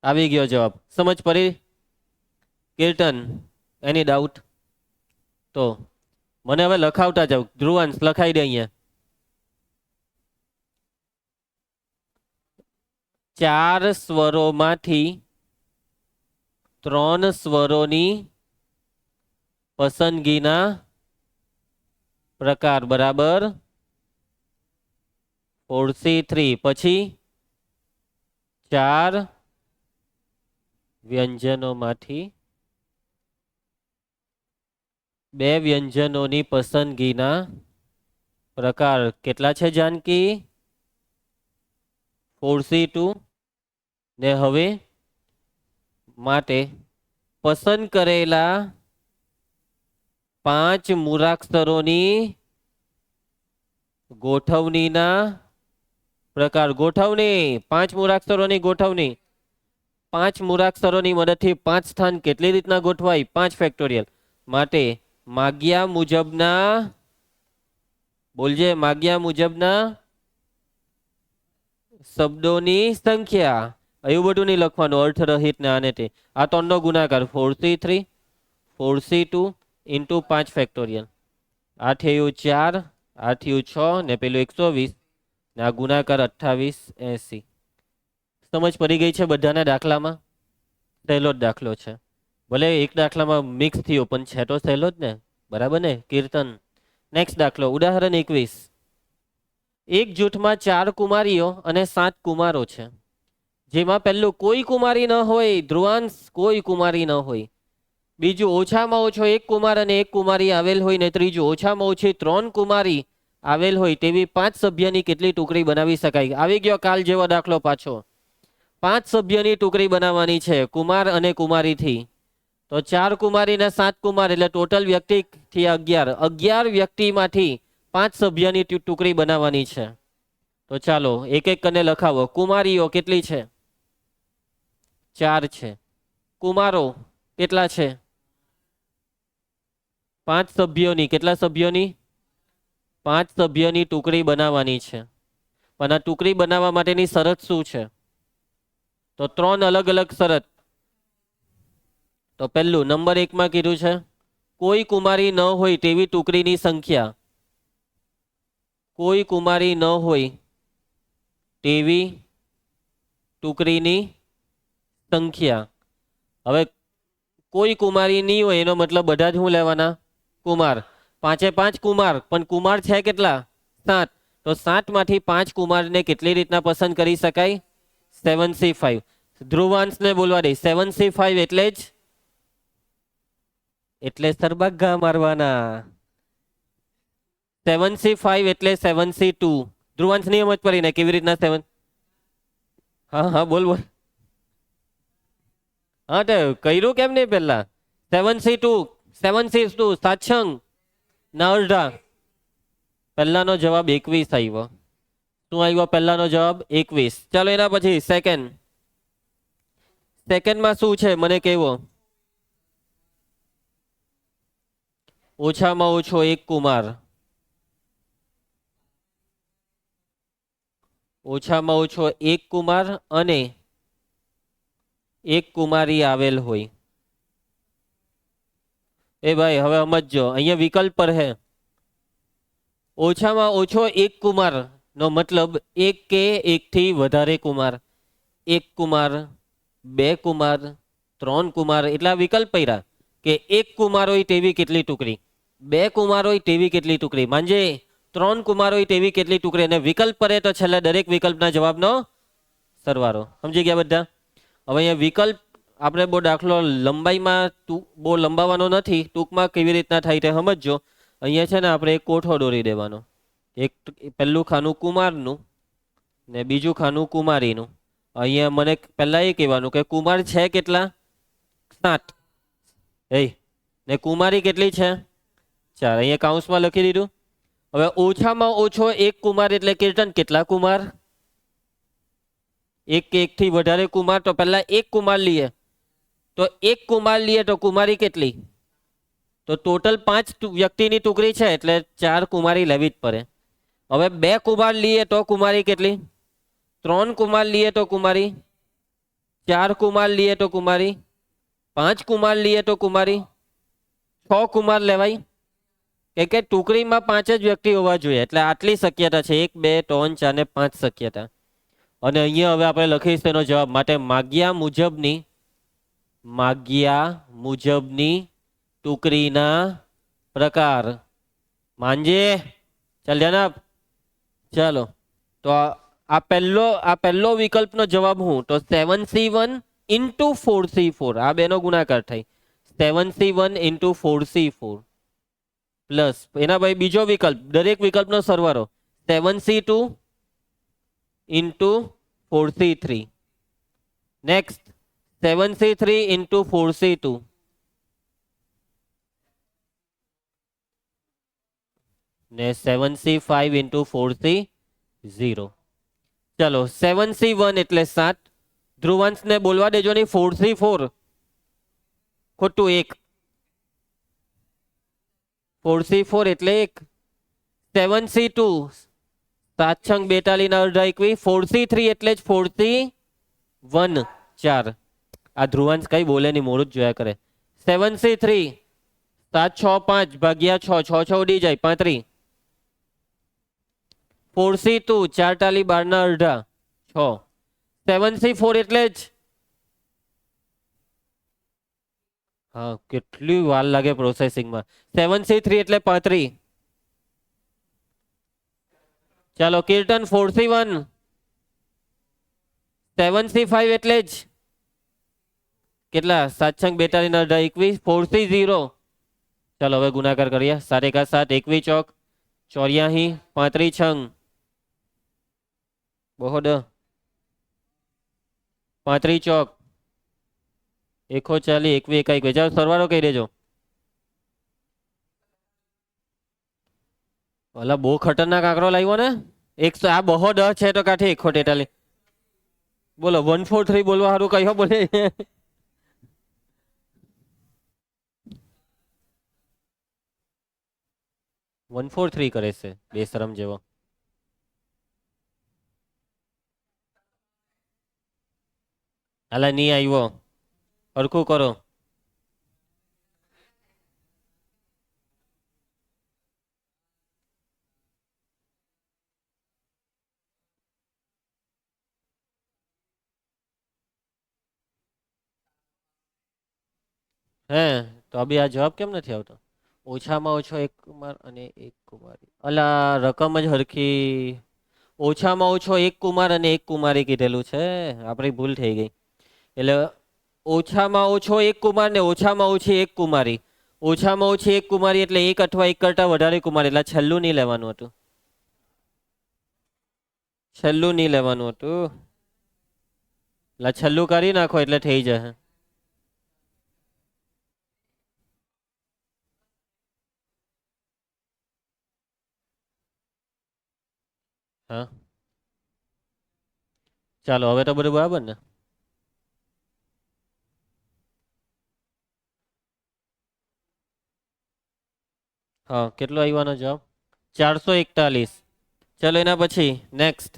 આવી ગયો જવાબ સમજ પડી કીર્તન એની ડાઉટ તો મને હવે લખાવતા જાવ ધ્રુવાંશ લખાઈ દે અહીંયા 4 સ્વરોમાંથી 3 સ્વરોની પસંદગીના પ્રકાર બરાબર 4C3 પછી 4 વ્યંજનોમાંથી 2 વ્યંજનોની પસંદગીના પ્રકાર કેટલા છે જાનકી 4C2 ને હવે માટે પસંદ કરેલા 5 મૂળાક્ષરોની ગોઠવણીના પ્રકાર ગોઠવણી 5 મૂળાક્ષરોની ગોઠવણી 5 મૂળાક્ષરોની મદદથી 5 સ્થાન કેટલી રીતના ગોઠવાય 5 ફેક્ટોરિયલ માટે માગ્યા મુજબના બોલજે માગ્યા મુજબના શબ્દોની સંખ્યા એવું બધું નહીં લખવાનું અર્થરહિત ને આને તે આ 3નો ગુણાકાર 4C3 4C2 ઇન્ટુ 5 ફેક્ટોરિયલ આ થયું 4 આ થયું 6 ને પેલું 120 ને આ ગુણાકાર 2880 સમજ પડી ગઈ છે બધાના દાખલામાં સહેલો જ દાખલો છે ભલે એક દાખલામાં મિક્સ થયો પણ છે તો સહેલો જ ને બરાબર ને કીર્તન નેક્સ્ટ દાખલો ઉદાહરણ 21 એક જૂથમાં 4 કુમારીઓ અને 7 કુમારો છે જેમાં પહેલું કોઈ કુમારી ન હોય ધ્રુવાંશ કોઈ કુમારી ન હોય બીજું ઓછામાં ઓછો 1 કુમાર અને 1 કુમારી આવેલ હોય ને ત્રીજું ઓછામાં ઓછી 3 કુમારી આવેલ હોય તેવી 5 સભ્યની કેટલી ટુકડી બનાવી શકાય આવી ગયો કાલ જેવો દાખલો પાછો 5 સભ્યની ટુકડી બનાવવાની છે કુમાર અને કુમારીથી તો 4 કુમારી ને 7 કુમાર એટલે ટોટલ વ્યક્તિ થી 11 વ્યક્તિમાંથી 5 સભ્યની ટુકડી બનાવવાની છે તો ચાલો એક એક કરીને લખાવો કુમારીઓ કેટલી છે 4 છે કુમારો કેટલા છે 5 સભ્યોની કેટલા સભ્યોની 5 સભ્યોની ટુકડી બનાવવાની છે પણ આ ટુકડી બનાવવા માટેની શરત શું છે તો 3 અલગ અલગ શરત તો પહેલું નંબર 1 માં કીધું છે કોઈ કુમારી ન હોય તેવી ટુકડીની સંખ્યા કોઈ કુમારી ન હોય તેવી ટુકડીની સંખ્યા હવે કોઈ કુમારી નહીં હોય એનો મતલબ બધા જ હું લેવાના કુમાર 5 કુમાર પણ કુમાર છે કેટલા 7 તો 7 માંથી 5 કુમારને કેટલી રીતના પસંદ કરી શકાય 7C5 ધ્રુવાંશને બોલવા દે 7C5 એટલે સરબાગા મારવાના 7C5 એટલે 7C2 ધ્રુવાંશ ની સમજ પડી ને કેવી રીતના 7 હા બોલ હા તો કર્યું કેમ નહીં પેલા 7C2 સાતસંગ ના અડધા પહેલાનો જવાબ 21 આવ્યો શું આવ્યો પહેલાનો જવાબ 21 ચાલો એના પછી સેકન્ડમાં શું છે મને કેવો ઓછામાં ઓછો 1 કુમાર ઓછામાં ઓછો 1 કુમાર અને 1 કુમારી આવેલ હોય એ ભાઈ હવે સમજો અહીંયા વિકલ્પ પર હે ઓછામાં ઓછો 1 કુમાર નો મતલબ 1 કે 1 થી વધારે કુમાર 1 કુમાર 2 કુમાર 3 કુમાર એટલા વિકલ્પ પડ્યા કે 1 કુમાર હોય તેવી કેટલી ટુકડી 2 કુમાર હોય તેવી કેટલી ટુકડી માંજે 3 કુમાર હોય તેવી કેટલી ટુકડી અને વિકલ્પ પડે તો છેલ્લે દરેક વિકલ્પના જવાબનો સરવાળો સમજી ગયા બધા હવે અહીંયા વિકલ્પ આપણે બહુ દાખલો લંબાઈમાં બહુ લંબાવવાનો નથી ટૂંકમાં કેવી રીતના થાય તે સમજજો અહીંયા છે ને આપણે એક કોઠો દોરી દેવાનો એક પહેલું ખાનું કુમારનું ને બીજું ખાનું કુમારીનું અહીંયા મને પહેલા એ કહેવાનું કે કુમાર છે કેટલા 7 ને કુમારી કેટલી છે 4 અહીંયા કાઉન્સમાં લખી દીધું હવે ઓછામાં ઓછો 1 કુમાર એટલે કીર્તન કેટલા કુમાર એક કે એકથી વધારે કુમાર, તો પહેલા એક કુમાર લઈએ. તો એક કુમાર લઈએ તો કુમારી કેટલી? તો ટોટલ 5 વ્યક્તિની ટુકડી છે એટલે 4 કુમારી લેવી જ પડે. હવે 2 કુમાર લઈએ તો કુમારી કેટલી? 3 કુમાર લઈએ તો કુમારી, 4 કુમાર લઈએ તો કુમારી, 5 કુમાર લઈએ તો કુમારી, 6 કુમાર લેવાય. કે ટુકડીમાં 5 જ વ્યક્તિ હોવા જોઈએ એટલે આટલી શક્યતા છે. 1 2 3 4 ને 5 શક્યતા. અને અહીંયા હવે આપણે લખીશું તેનો જવાબ. માટે માગ્યા મુજબની ટુકડીના પ્રકાર. માંજે ચાલ ધ્યાન આપ. ચાલો તો આ પહેલો વિકલ્પનો જવાબ હું તો 7C1 ઇન્ટુ 4C4. આ બેનો ગુણાકાર થાય 7C1 ઇન્ટુ 4C4 પ્લસ એના ભાઈ બીજો વિકલ્પ, દરેક વિકલ્પનો સરવાળો 7C2 into 4C3. Next 7C3 into 4C2 ને 7C5 ઇન્ટુ 4C0. ચલો 7C1 એટલે 7. ધ્રુવાંશને બોલવા દેજો નહીં. 4C4 ખોટું 1. 4C4 એટલે 1. 7C2 7 છંગ 42 ના અડધા 21. 4C3 એટલે જ 4C1 4. આ ધ્રુવાંશ કઈ બોલે નહીં, મોડું જ જોયા કરે. 7C3 7 6 5 ભાગ્યા 6 6 6 ઉડી જાય 35. 4C2 4 ટાલી 12 ના અડધા 6. 7C4 એટલે જ હા કેટલી વાર લાગે પ્રોસેસિંગમાં. 7C3 એટલે 35. ચાલો કીર્તન 4C1 7C5 એટલે જ કેટલા 7 છંગ 42 ના અડધા 21. 4C0 ચાલો હવે ગુણાકાર કરીએ. 7 1 7 21 ચોક 84 35 છંગ બહુ 35 ચોક 140 21 21. ચાલો સરવાળો કહી દેજો. ઓલા બહુ ખતરનાક આંકડો લાવ્યો ને. આ બહુ 10 છે તો કાઠી 143. બોલો 143 બોલવા સારું કયો બોલે. 143 કરે છે બેશરમ જેવો. હાલા નહીં આવ્યો, સરખું કરો. હે તો બી આ જવાબ કેમ નથી આવતો? ઓછામાં ઓછો 1 કુમાર અને 1 કુમારી. અલા રકમ જ હરખી. ઓછામાં ઓછો 1 કુમાર અને 1 કુમારી કીધેલું છે. આપણી ભૂલ થઈ ગઈ. એટલે ઓછામાં ઓછો 1 કુમાર ને ઓછામાં ઓછી 1 કુમારી. ઓછામાં ઓછી 1 કુમારી એટલે 1 અથવા 1 કરતા વધારે કુમારી. એટલે છેલ્લું નહીં લેવાનું હતું. છેલ્લું નહીં લેવાનું હતું. એટલે છેલ્લું કરી નાખો એટલે થઈ જશે. હા ચાલો હવે તો બધું બરાબર ને. હા કેટલો આવવાનો જવાબ? 441. ચલો એના પછી નેક્સ્ટ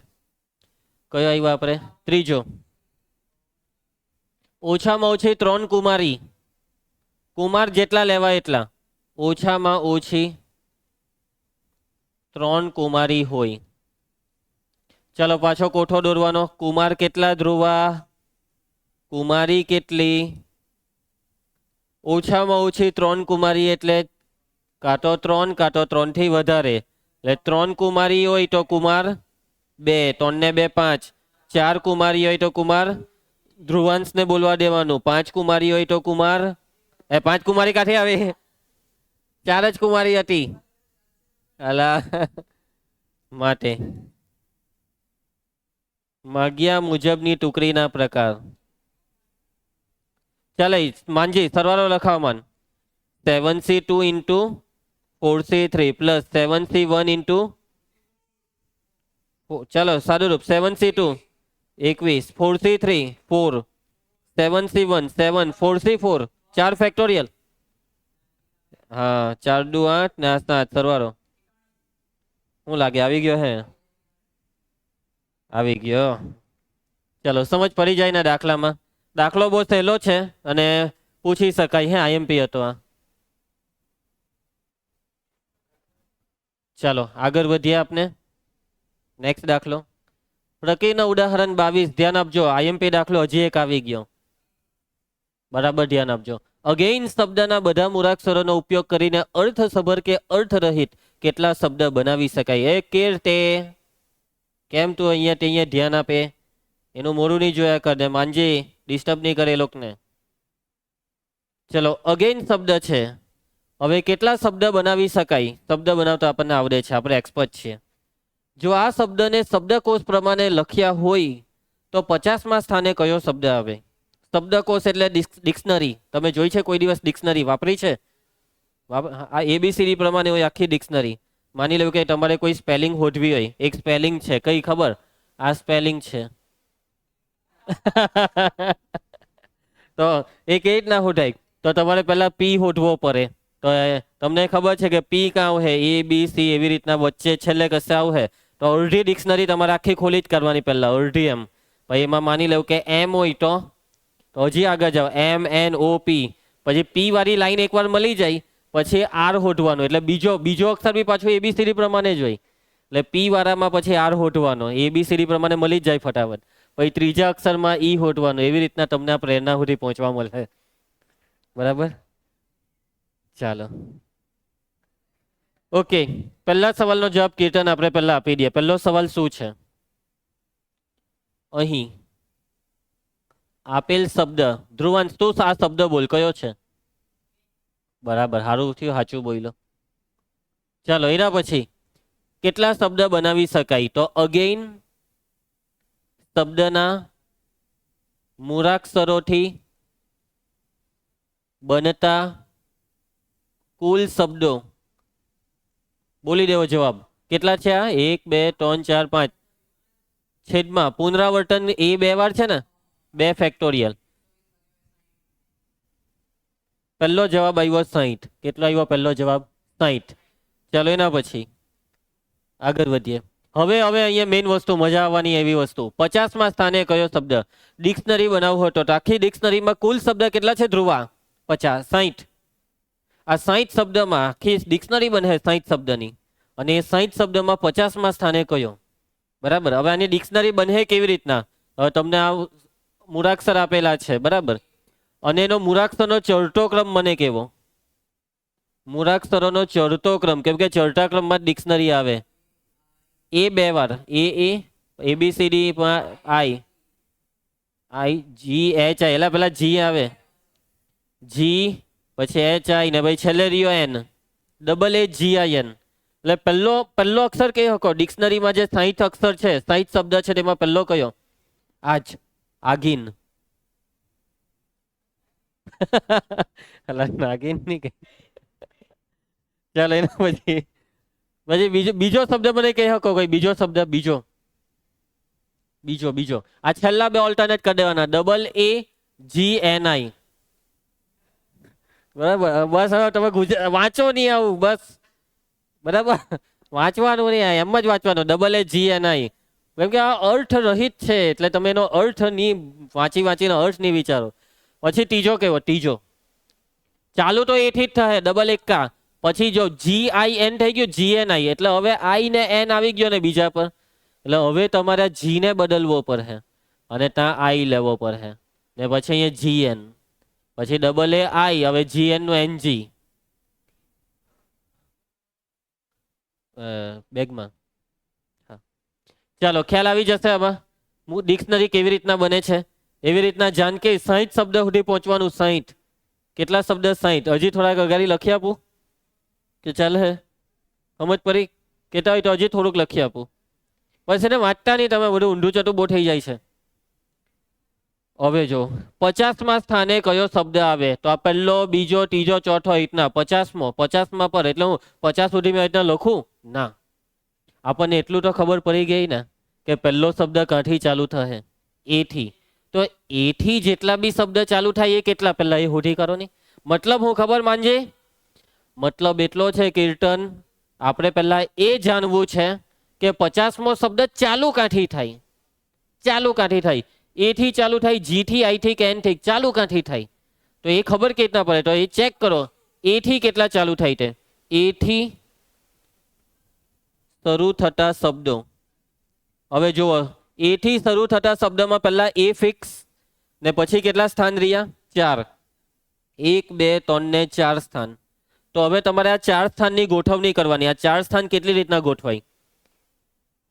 કયો આવ્યો આપણે? ત્રીજો. ઓછામાં ઓછી 3 કુમારી. કુમાર જેટલા લેવાય એટલા. ઓછામાં ઓછી 3 કુમારી હોય. ચલો પાછો કોઠો દોરવાનો. કુમાર કેટલા ધ્રુવા? કુમારી કેટલી? ઓછામાં ઓછી 3 કુમારી એટલે કાં તો 3 કાં તો 3 થી વધારે. એટલે 3 કુમારી હોય તો કુમાર 2. 3 ને 2 5. 4 કુમારી હોય તો કુમાર ધ્રુવાંશને બોલવા દેવાનું. 5 કુમારી હોય તો કુમાર 5 કુમારી કાંઠે આવે? 4 જ કુમારી હતી. અલા માટે માગ્યા મુજબની ટુકડીના પ્રકાર. ચાલે માનજી સરવાળો લખાવો માન. 7C2 into 4C3 plus 7C1 into ચાલો સાદું રૂપ 7C2 21 4C3 4 7C1 7 4C4 4 factorial હા 4 દુ 8 ને 8 7 સરવાળો શું લાગે આવી ગયો હે આવી ગયો ચલો સમજ પડી જાય ને દાખલામાં દાખલો બહુ સહેલો છે અને પૂછી શકાય હે આઈએમપી હતો આ ચાલો આગળ વધીએ આપને નેક્સ્ટ દાખલો પ્રક્રિયાના ઉદાહરણ 22 ધ્યાન આપજો આઈએમપી દાખલો હજી એક આવી ગયો બરાબર ધ્યાન આપજો અગેઇન શબ્દના બધા મૂળાક્ષરોનો ઉપયોગ કરીને અર્થસભર કે અર્થરહિત કેટલા શબ્દ બનાવી શકાય એ કેર તે કેમ તું અહીંયા ધ્યાન આપે એનું મોડું નહીં જોયા કર દે માંજી ડિસ્ટર્બ નહીં કરે એ લોકોને ચલો અગેઇન શબ્દ છે હવે કેટલા શબ્દ બનાવી શકાય શબ્દ બનાવતા આપણને આવડે છે આપણે એક્સપર્ટ છીએ જો આ શબ્દને શબ્દકોશ પ્રમાણે લખ્યા હોય તો 50મા સ્થાને કયો શબ્દ આવે શબ્દકોશ એટલે ડિક્શનરી તમે જોઈ છે કોઈ દિવસ ડિક્શનરી વાપરી છે આ એબીસીડી પ્રમાણે હોય આખી ડિક્શનરી માની લેવું કે તમારે કોઈ સ્પેલિંગ હોધવી હોય એક સ્પેલિંગ છે કઈ ખબર આ સ્પેલિંગ છે તો એ કેવી રીતના હોધાય તો તમારે પહેલા પી હોધવો પડે તો તમને ખબર છે કે પી કાં હે એ બી સી એવી રીતના વચ્ચે છેલ્લે કશે આવે તો અડધી ડિક્શનરી તમારે આખી ખોલી જ કરવાની પહેલા અડધી એમ પછી એમાં માની લેવું કે એમ હોય તો હજી આગળ જાઓ એમ એન ઓ પી પછી પી વાળી લાઈન એકવાર મળી જાય પછી આર હોધવાનો એટલે બીજો અક્ષર બી પાછું એબીસીડી પ્રમાણે જ હોય એટલે પી વાળામાં પછી આર હોધવાનો એબીસીડી પ્રમાણે મળી જ જાય ફટાફટ પછી ત્રીજા અક્ષરમાં ઈ હોધવાનો એવી રીતના તમને આ પ્રેરણા સુધી પહોંચવા મળે બરાબર ચાલો ઓકે પહેલા સવાલનો જવાબ કીર્તન આપણે પહેલા આપી દઈએ પહેલો સવાલ શું છે અહીં આપેલ શબ્દ ધ્રુવાંશ તું આ શબ્દ બોલ કયો છે બરાબર સારું થયું સાચું બોલ્યો ચાલો એના પછી કેટલા શબ્દ બનાવી શકાય તો અગેઇન શબ્દના મૂળાક્ષરોથી બનતા કુલ શબ્દો બોલી દેવો જવાબ કેટલા છે આ 1 2 3 4 5 છેદમાં પુનરાવર્તન એ 2 વાર છે ને 2 ફેક્ટોરિયલ પહેલો જવાબ આવ્યો 60 કેટલો આવ્યો પહેલો જવાબ 60 ચાલો એના પછી આગળ વધીએ હવે અહીંયા મેઇન વસ્તુ મજા આવવાની એવી વસ્તુ 50મા સ્થાને કયો શબ્દ ડિક્શનરી બનાવવો હતો તો આખી ડિક્શનરીમાં કુલ શબ્દ કેટલા છે ધ્રુવા 50 60 આ 60 શબ્દમાં આખી ડિક્શનરી બને 60 શબ્દની અને એ 60 શબ્દમાં 50મા સ્થાને કયો બરાબર હવે આની ડિક્શનરી બને કેવી રીતના હવે તમને આ મૂળાક્ષર આપેલા છે બરાબર અને એનો મૂળાક્ષરનો ચડતો ક્રમ મને કેવો મૂળાક્ષરોનો ચડતો ક્રમ કેમ કે ચડતા ક્રમમાં ડિક્શનરી આવે એ 2 વાર ABCD I G H I એટલે પેલા જી આવે જી પછી એચ આઈ ને ભાઈ છેલ્લે રહ્યો N double A G I N એટલે પહેલો અક્ષર કયો હકો ડિક્શનરીમાં જે 60 અક્ષર છે 60 શબ્દ છે તેમાં પહેલો કયો આજ આગીન નાગીન ની કે ચાલો એના પછી બીજો શબ્દ મને કહી શકો કોઈ બીજો શબ્દ બીજો આ છેલ્લા 2 ઓલ્ટરનેટ કરી દેવાના double A G N I બરાબર બસ હવે તમે વાંચો નહીં આવું બસ બરાબર વાંચવાનું નહીં એમ જ વાંચવાનું double A G N I કેમ કે આ અર્થ રહિત છે એટલે તમે એનો અર્થ નહીં વાંચીને અર્થ નહીં વિચારો પછી ત્રીજો કેવો ત્રીજો ચાલુ તો એથી જ થાય ડબલ એકા પછી જો જી આઈ એન થઈ ગયું જી એન આઈ એટલે હવે આઈ ને એન આવી ગયો ને બીજા પર એટલે હવે તમારે જી ને બદલવો પડે અને ત્યાં આઈ લેવો પડે ને પછી અહીંયા જી એન પછી ડબલ એ આઈ હવે જી એન નું એન જી બેગમાં હા ચાલો ખ્યાલ આવી જશે આમાં ડિક્શનરી કેવી રીતના બને છે એવી રીતના જાણકે 60 શબ્દ સુધી પહોંચવાનું 60 કેટલા શબ્દ 60 હજી થોડાક અગાડી લખી આપું કે ચાલે હે સમજ પડી કેતા હોય તો હજી થોડુંક લખી આપું બસ એને વાંચતા નહીં તમે બધું ઊંધું ચટું બહુ થઈ જાય છે હવે જો 50મા સ્થાને કયો શબ્દ આવે તો આ પહેલો બીજો ત્રીજો ચોથો રીતના 50મા પર એટલે હું 50 સુધી મેં રીતના લખું ના આપણને એટલું તો ખબર પડી ગઈ ને કે પહેલો શબ્દ કાંઠી ચાલુ થશે એ થી. તો એ થી જેટલા બી શબ્દ ચાલુ થાય એ કેટલા, પહેલા એ હોધી કરો ને. મતલબ હું ખબર માંજે, મતલબ એટલો છે કીર્તન, આપણે પહેલા એ જાણવું છે કે 50મો શબ્દ ચાલુ કાંથી થાય. ચાલુ કાંથી થાય, એ થી ચાલુ થાય, જી થી, આઈ થી કે એન થી, ચાલુ કાંથી થાય. તો એ ખબર કેવી રીતના પડે, તો એ ચેક કરો એ થી કેટલા ચાલુ થાય તે. એ થી શરૂ થતા શબ્દો, હવે જુઓ એ થી શરૂ થતા શબ્દમાં પહેલા એ ફિક્સ ને પછી કેટલા સ્થાન રહ્યા, 4. 1 2 3 ને 4 સ્થાન. તો હવે તમારે આ 4 સ્થાનની ગોઠવણી કરવાની. આ 4 સ્થાન કેટલી રીતના ગોઠવાય,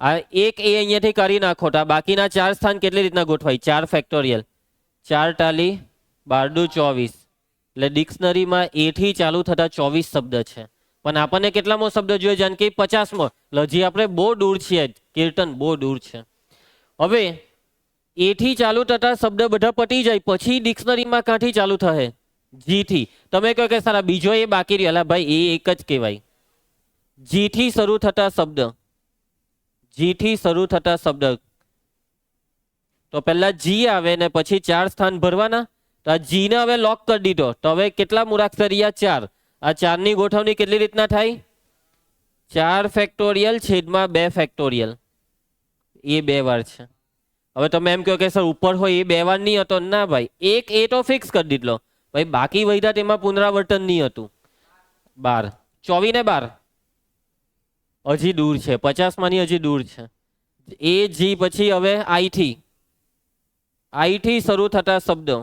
આ એક એ અહીંયાથી કરી નાખો તો આ બાકીના 4 સ્થાન કેટલી રીતના ગોઠવાય, 4 ફેક્ટોરિયલ, 4 ટાલી 12 દુ 24. એટલે ડિક્શનરીમાં એ થી ચાલુ થતા 24 શબ્દ છે, પણ આપણને કેટલામો શબ્દ જોઈએ, જાણ કે 50મો. હજી આપણે બહુ દૂર છીએ, કીર્તન બહુ દૂર છે. હવે એ થી ચાલુ થતા શબ્દ બધા પતી જાય પછી ડિક્શનરીમાં ક્યાંથી ચાલુ થશે, જી થી. તમે કહો કે સારા બીજો એ બાકી રહ્યો, ભાઈ એ એક જ કહેવાય. જી થી શરૂ થતા શબ્દ, જી થી શરૂ થતા શબ્દ, તો પહેલા જી આવે ને પછી 4 સ્થાન ભરવાના. તો આ જી ને હવે લોક કરી દીધો, તો હવે કેટલા મૂળાક્ષર રહ્યા, 4. આ 4 ની ગોઠવણી કેટલી રીતના થાય, 4 ફેક્ટોરિયલ છેદમાં 2 ફેક્ટોરિયલ, એ 2 વાર છે. હવે તમે એમ કહો કે સર ઉપર હોય એ 2 વાર નહીં હતો, ના ભાઈ, એક એ તો ફિક્સ કરી દીધો ભાઈ, બાકી વધ્યા તેમાં પુનરાવર્તન નહીં હતું. 12, 24 ને 12 હજી દૂર છે, 50 માંની હજી દૂર છે. એ જી પછી હવે આઈ થી, આઈ થી શરૂ થતા શબ્દો,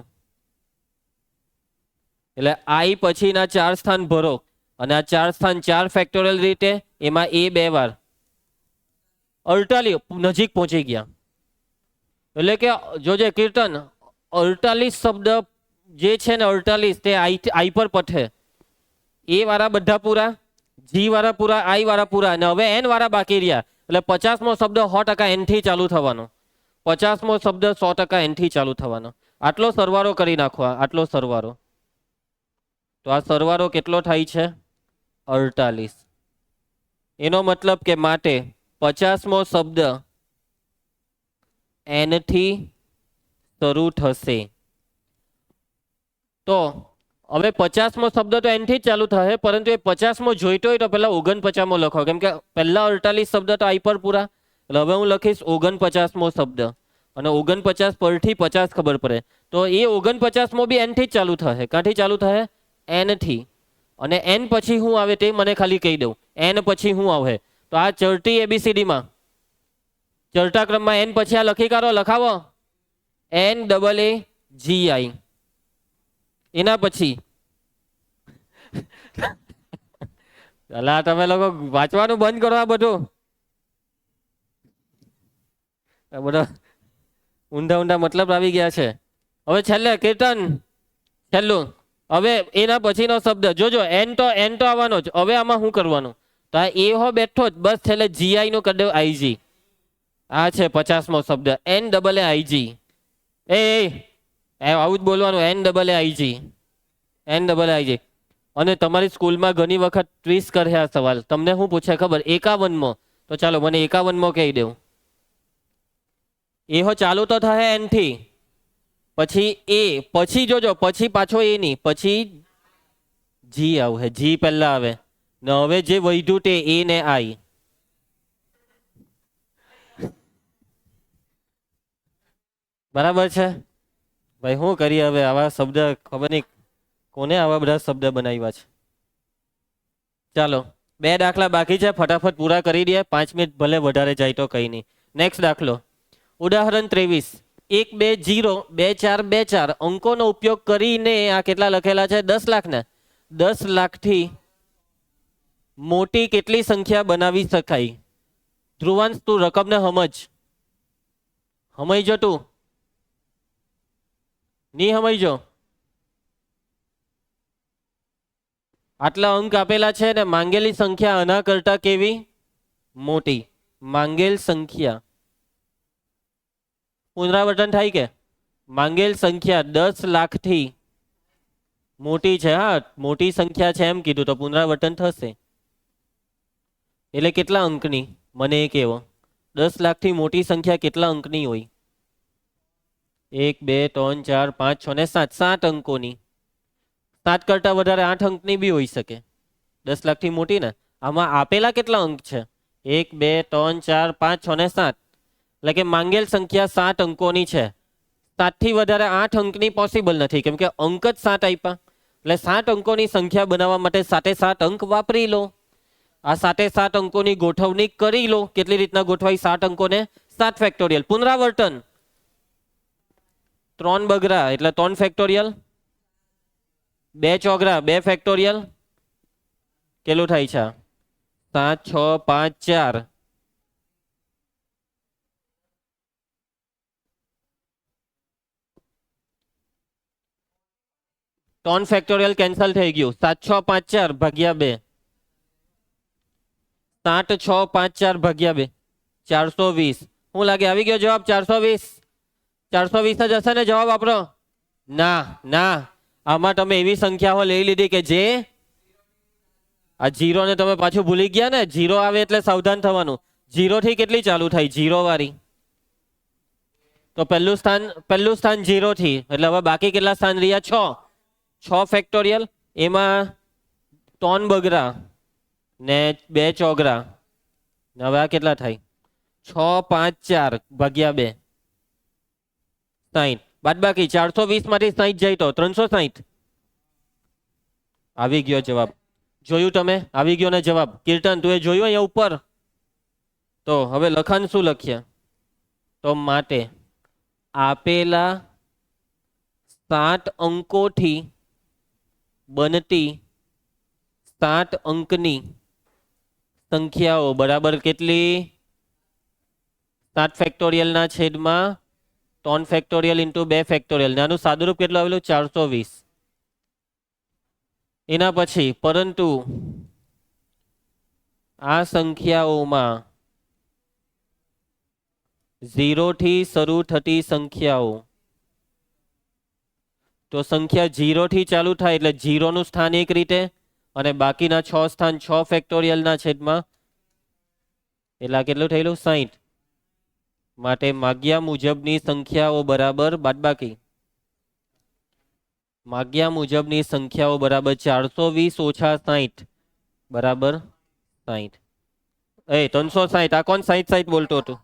એટલે આઈ પછીના 4 સ્થાન ભરો અને આ 4 સ્થાન 4 ફેક્ટોરિયલ રીતે, એમાં એ 2 વાર. 48 નજીક પહોંચી ગયા. એટલે કે જોજે કીર્તન, 48 શબ્દ જે છે ને 48 તે આઈ પર પઠે. એ વાળા બધા પૂરા, જી વાળા પૂરા, આઈ વાળા પૂરા, અને હવે એન વાળા બાકી રહ્યા. એટલે 50મો શબ્દ 100% એન થી ચાલુ થવાનો. 50મો શબ્દ 100% એન થી ચાલુ થવાનો. આટલો સરવાળો કરી નાખો, આટલો સરવાળો. તો આ સરવાળો કેટલો થાય છે, 48. એનો મતલબ કે માટે 50મો શબ્દ એન થી શરૂ થશે. તો હવે 50મો શબ્દ તો એન થી જ ચાલુ થશે, પરંતુ એ 50મો જોઈતો હોય તો પહેલા 49મો લખો, કેમ કે પહેલા 48 શબ્દ તો આઈ પર પૂરા. એટલે હવે હું લખીશ 49મો શબ્દ, અને 49 પરથી 50 ખબર પડે, તો એ 49મો બી એન થી જ ચાલુ થશે. ક્યાંથી ચાલુ થશે, એન થી. અને એન પછી શું આવે તે મને ખાલી કહી દઉં, એન પછી શું આવે. તો આ ચડતી એબીસીડીમાં ચડતા ક્રમમાં એન પછી આ લખી કાઢો, લખાવો NAAGI. એના પછી અલા તમે લોકો વાંચવાનું બંધ કરો, આ બધું ઊંધા ઊંધા મતલબ આવી ગયા છે. હવે છેલ્લે કીર્તન છેલ્લું, હવે એના પછીનો શબ્દ જોજો, એન તો આવવાનો જ. હવે આમાં શું કરવાનું, તો આ એ હો બેઠો જ, બસ છેલ્લે જીઆઈ નું કરી દો, આઈજી. આ છે 50મો શબ્દ, NAAIG. એ આવું જ બોલવાનું, NAAIG. અને તમારી સ્કૂલમાં ઘણી વખત ટ્વિસ્ટ કરે આ સવાલ, તમને શું પૂછે ખબર, 51મો. તો ચાલો મને 51મો કહી દઉં. એ હો ચાલુ તો થાય એન થી, પછી એ, પછી જોજો પછી પાછો એ નહીં, પછી જી આવે, જી પહેલા આવે ને હવે જે વધ્યું તે એ ને આઈ. બરાબર છે ભાઈ, શું કરીએ હવે, આવા શબ્દ ખબર નહીં કોને આવા બધા શબ્દ બનાવ્યા છે. ચાલો 2 દાખલા બાકી છે, ફટાફટ પૂરા કરી દે, 5 મિનિટ ભલે વધારે જાય તો કઈ નહીં. નેક્સ્ટ દાખલો, ઉદાહરણ 23. 1 2 0 2 4 2 4 અંકોનો ઉપયોગ કરીને આ કેટલા લખેલા છે, 10 લાખ ને 10 લાખથી મોટી કેટલી સંખ્યા બનાવી શકાય. ધ્રુવાંશ તું રકમને સમજો તું નહીં સમજો. આટલા અંક આપેલા છે ને માંગેલી સંખ્યા આના કરતા કેવી મોટી. માંગેલ સંખ્યા પુનરાવર્તન થાય કે માંગેલ સંખ્યા 10 લાખથી મોટી છે. હા, મોટી સંખ્યા છે એમ કીધું તો પુનરાવર્તન થશે. એટલે કેટલા અંકની મને એ કહેવો, 10 લાખથી મોટી સંખ્યા કેટલા અંકની હોય. 1 2 3 4 5 6 ને 7, 7 અંકોની. 7 કરતા વધારે 8 અંકની બી હોઈ શકે. 10 લાખથી મોટી ને. આમાં આપેલા કેટલા અંક છે? 1 2 3 4 5 6 ને 7. એટલે કે માંગેલ સંખ્યા 7 અંકોની છે. 7 થી વધારે 8 અંકની પોસિબલ નથી, કેમ કે અંક જ 7 આપ્યા. એટલે 7 અંકોની સંખ્યા બનાવવા માટે 7 અંક વાપરી લો. આ 7 અંકોની ગોઠવણી કરી લો. કેટલી રીતના ગોઠવાય 7 અંકોને? 7 ફેક્ટોરિયલ. પુનરાવર્તન 3 બગરા એટલે 3 ફેક્ટોરિયલ, 2 ચોગરા 2 ફેક્ટોરિયલ. કેટલું થાય છે? 7 6 5 4. ત્રણ ફેક્ટોરિયલ કેન્સલ થઈ ગયું. 7 6 5 4 ભાગ્યા 2. 7 6 5 4 ભાગ્યા 2 420. શું લાગે આવી ગયો જવાબ? 420. 420 જ હશે ને જવાબ આપણો? ના ના, આમાં તમે એવી સંખ્યાઓ લઈ લીધી કે જે આ જીરો ને તમે પાછું ભૂલી ગયા ને. જીરો આવે એટલે સાવધાન થવાનું. જીરો થી કેટલી ચાલુ થાય? જીરો વાળી. તો પહેલું સ્થાન જીરો થી, એટલે હવે બાકી કેટલા સ્થાન રહ્યા? 6. 6 ફેક્ટોરિયલ, એમાં 3 બગરા ને 2 ચોગરા. હવે આ કેટલા થાય? 6 5 4 ભાગ્યા 2 60. બાદ બાકી 420 માંથી 60 જાય તો 360. આવી ગયો જવાબ. જોયું તમે? આવી ગયો ને જવાબ. કીર્તન તું એ જોયું અહીંયા ઉપર? તો હવે લખાણ શું લખીએ? તો માટે આપેલા 7 અંકોથી બનતી 7 અંકની સંખ્યાઓ બરાબર કેટલી? 7 ફેક્ટોરિયલ ના છેદમાં 3 ફેક્ટોરિયલ ઇન્ટુ 2 ફેક્ટોરિયલ. નાનું સાદુરૂપ કેટલું આવેલું? 420. એના પછી પરંતુ આ સંખ્યાઓમાં 0 થી શરૂ થતી સંખ્યાઓ. તો સંખ્યા 0 થી ચાલુ થાય એટલે 0 નું સ્થાન એક રીતે, અને બાકીના 6 સ્થાન 6 ફેક્ટોરિયલ ના છેદમાં. એટલે કેટલું થયેલું? 60. માટે માગ્યા મુજબની સંખ્યાઓ બરાબર બાદબાકી. માગ્યા મુજબની સંખ્યાઓ બરાબર 420 ઓછા 60 બરાબર 60. 360. આ કોણ 60 60 બોલતો હતું?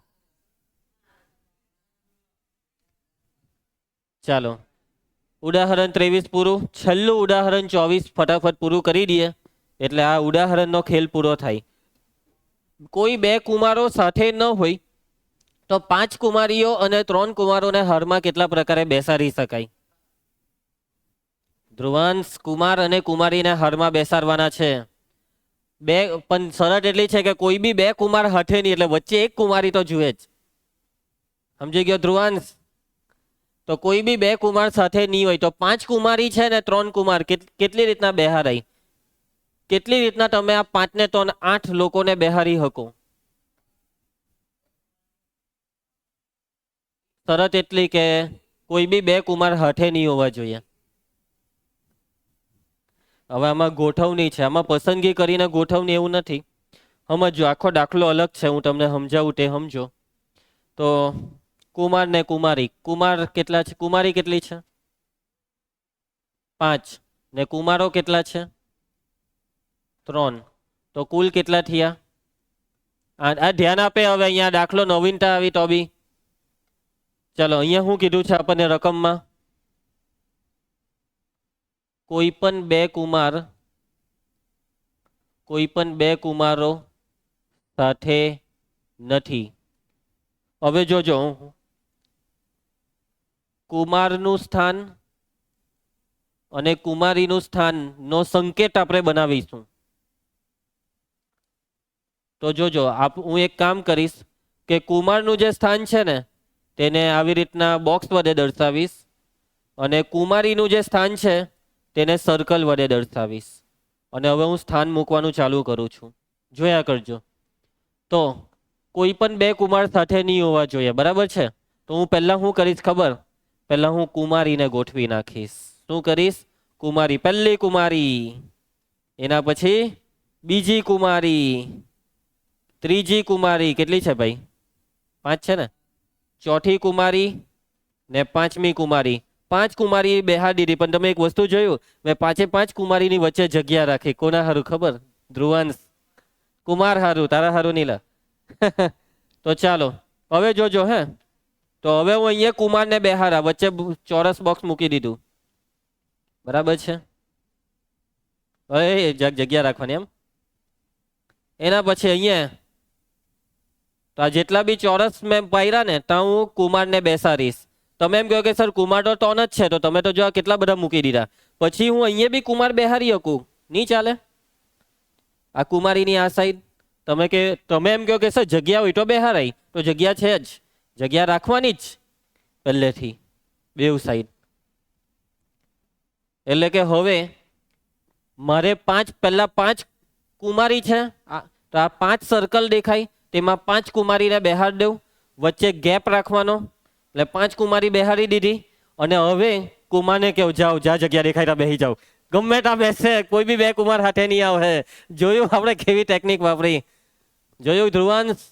ચાલો ઉદાહરણ 23 પૂરું. છેલ્લું ઉદાહરણ 24 ફટાફટ પૂરું કરી દઈએ એટલે આ ઉદાહરણનો ખેલ પૂરો થાય. કોઈ 2 કુમારો સાથે ન હોય તો 5 કુમારીઓ અને 3 કુમારોને હારમાં કેટલા પ્રકારે બેસાડી શકાય? ધ્રુવાંશ કુમાર અને કુમારીને હારમાં બેસાડવાના છે. પણ શરત એટલી છે કે કોઈ બી 2 કુમાર હાથે નહીં, એટલે વચ્ચે એક કુમારી તો જુએ જ. સમજી ગયો ધ્રુવાંશ? તો કોઈ બી 2 કુમાર સાથે નહીં હોય તો 5 કુમારી છે ને 3 કુમાર કેટલી રીતના બેહારાય? કેટલી રીતના તમે આ 5 ને 3 8 લોકોને બેહારી શકો? શરત એટલી કે કોઈ બી 2 કુમાર હાથે નહીં હોવા જોઈએ. હવે આમાં ગોઠવણી છે, આમાં પસંદગી કરીને ગોઠવણી એવું નથી. સમજો, આખો દાખલો અલગ છે, હું તમને સમજાવું તે સમજો. તો કુમાર ને કુમારી. કુમાર કેટલા છે? કુમારી કેટલી છે? 5. ને કુમારો કેટલા છે? 3. તો કુલ કેટલા થયા? આ ધ્યાન આપે. હવે અહીંયા દાખલો નવીનતા આવી તો બી. ચલો અહીંયા શું કીધું છે આપણને રકમમાં? કોઈ પણ 2 કુમારો સાથે નથી. હવે જોજો, કુમારનું સ્થાન અને કુમારીનું સ્થાન નો સંકેત આપણે બનાવીશું. તો જોજો, હું એક કામ કરીશ કે કુમારનું જે સ્થાન છે ને તેને આવી રીતના બોક્સ વડે દર્શાવીશ, અને કુમારીનું જે સ્થાન છે તેને સર્કલ વડે દર્શાવીશ. અને હવે હું સ્થાન મૂકવાનું ચાલુ કરું છું, જોયા કરજો. તો કોઈ પણ 2 કુમાર સાથે નહીં હોવા જોઈએ, બરાબર છે? તો હું પહેલા શું કરીશ ખબર? પહેલા હું કુમારીને ગોઠવી નાખીશ. શું કરીશ? કુમારી. પહેલી કુમારી, એના પછી બીજી કુમારી, ત્રીજી કુમારી. કેટલી છે ભાઈ? 5 છે ને? ચોથી કુમારી ને પાંચમી કુમારી. 5 કુમારી બેહાડી દીધી, પણ તમે એક વસ્તુ જોયું, મેં 5 કુમારીની વચ્ચે જગ્યા રાખી. કોના હારું ખબર? ધ્રુવાંશ, કુમાર હારું, તારા હારું નીલા. તો ચાલો હવે જોજો હે. તો હવે હું અહીંયા કુમારને બેહારા વચ્ચે ચોરસ બોક્સ મૂકી દીધું. બરાબર છે? હવે જગ્યા રાખવાની એમ. એના પછી અહીંયા તો આ જેટલા બી ચોરસ મેં પાયરા ને ત્યાં હું કુમારને બેસાડીશ. તમે એમ કહો કે સર કુમાર તો 3 જ છે, તો તમે તો જો કેટલા બધા મૂકી દીધા. પછી હું અહીંયા બી કુમાર બેહારી શકું? નહીં ચાલે. આ કુમારીની આ સાઈડ તમે એમ કહો કે સર જગ્યા હોય તો બેહારાય, તો જગ્યા છે જ, જગ્યા રાખવાની જ પહેલેથી બેઉ સાઈડ. એટલે કે હવે મારે પહેલા 5 કુમારી છે, તો આ 5 સર્કલ દેખાય, તેમાં 5 કુમારીને બેહાડી દઉં, વચ્ચે ગેપ રાખવાનો. એટલે 5 કુમારી બેહાડી દીધી. અને હવે કુમારને કેવું, જાઓ જ્યાં જગ્યા દેખાય ત્યાં બેસી જાઓ. ગમે ત્યાં બેસે, કોઈ બી 2 કુમાર હાથે નહીં આવે. જોયું આપણે કેવી ટેકનિક વાપરી? જોયું ધ્રુવાંશ?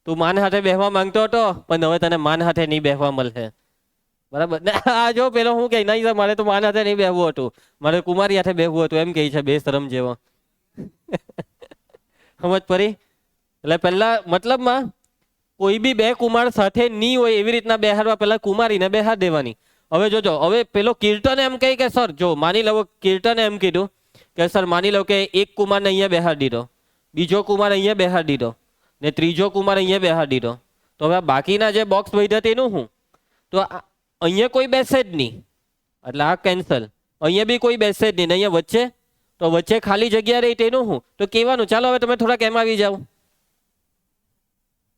તું માન હાથે બેસવા માંગતો હતો, પણ હવે તને માન હાથે નહીં બેસવા મળશે. બરાબર ને? આ જો પેલો હું કે નહીં મારે તો માન હાથે નહીં બેસવું હતું, મારે કુમારી હાથે બેસવું હતું, એમ કહે છે. બેશરમ જેવો. સમજ પડી? એટલે પહેલા મતલબમાં કોઈ બી 2 કુમાર સાથે નહીં હોય એવી રીતના બેહાડવા, પહેલા કુમારીને બેહાડ દેવાની. હવે જોજો, હવે પેલો કીર્તન એમ કહે કે સર જો માની લો, કીર્તને એમ કીધું કે સર માની લો કે એક કુમારને અહીંયા બેહાડી દીધો, બીજો કુમાર અહીંયા બેહાડી દીધો, ને ત્રીજો કુમાર અહીંયા બેહાડી દીધો. તો હવે બાકીના જે બોક્સ વધ્યા તેનું હું? તો અહીંયા કોઈ બેસે જ નહીં, એટલે આ કેન્સલ. અહીંયા બી કોઈ બેસે જ નહીં, અહીંયા વચ્ચે, તો વચ્ચે ખાલી જગ્યા રહી તેનું હું? તો કહેવાનું ચાલો હવે તમે થોડાક એમ આવી જાઓ.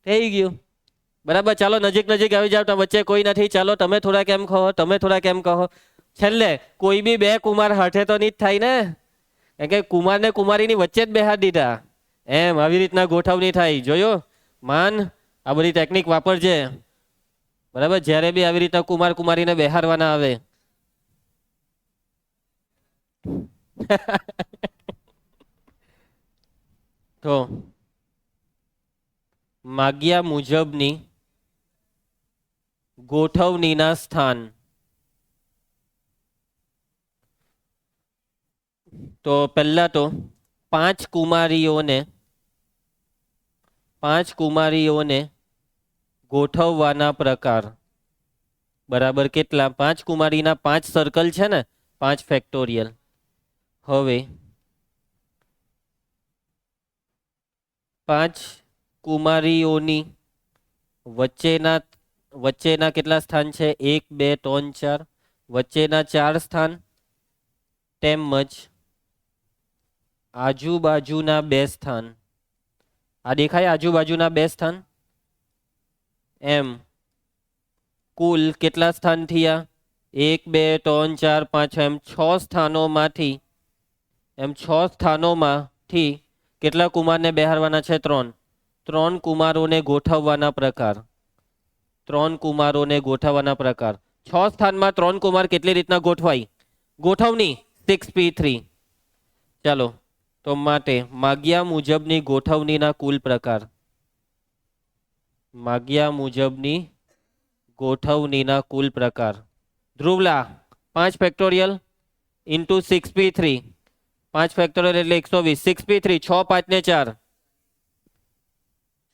થઈ ગયું. બરાબર? ચાલો નજીક નજીક આવી જાવ, તો વચ્ચે કોઈ નથી, ચાલો તમે થોડાક એમ કહો, તમે થોડાક એમ કહો. છેલ્લે કોઈ બી 2 કુમાર હાથે તો નહીં જ થાય ને, કારણ કે કુમારને કુમારીની વચ્ચે જ બેહાડી દીધા. એમ આવી રીતના ગોઠવણી થાય. જોયો માન? આ બધી ટેકનિક વાપરજે. બરાબર? જ્યારે બી આવી રીતના કુમાર કુમારીને બેહારવાના આવે. તો માગ્યા મુજબની ગોઠવણીના સ્થાન. તો પહેલા તો 5 કુમારીઓને ગોઠવવાના પ્રકાર. બરાબર? કેટલા? 5 કુમારીના 5 સર્કલ છે ને, 5 ફેક્ટોરિયલ. હવે 5 કુમારીઓની વચ્ચેના કેટલા સ્થાન છે? 1 2 3 4. વચ્ચેના 4 સ્થાન, તેમજ આજુબાજુના 2 સ્થાન. આ દેખાય? આજુબાજુના 2 સ્થાન. એમ કુલ કેટલા સ્થાન થયા? 1 2 3 4 5 એમ 6 સ્થાનોમાંથી, એમ 6 સ્થાનોમાંથી કેટલા કુમારને બેહારવાના છે? 3. 3 કુમારોને ગોઠવવાના પ્રકાર. 3 કુમારોને ગોઠવવાના પ્રકાર. 6 સ્થાનમાં 3 કુમાર કેટલી રીતના ગોઠવાય? ગોઠવણી 6p3. ચાલો, તો માટે માગ્યા મુજબની ગોઠવણીના કુલ પ્રકાર. માગ્યા મુજબની ગોઠવણીના કુલ પ્રકાર. ધ્રુવલા 5 ફેક્ટોરિયલ ઇન્ટુ 6p3. 5 ફેક્ટોરિયલ એટલે 120. 6p3 6 5 ને 4,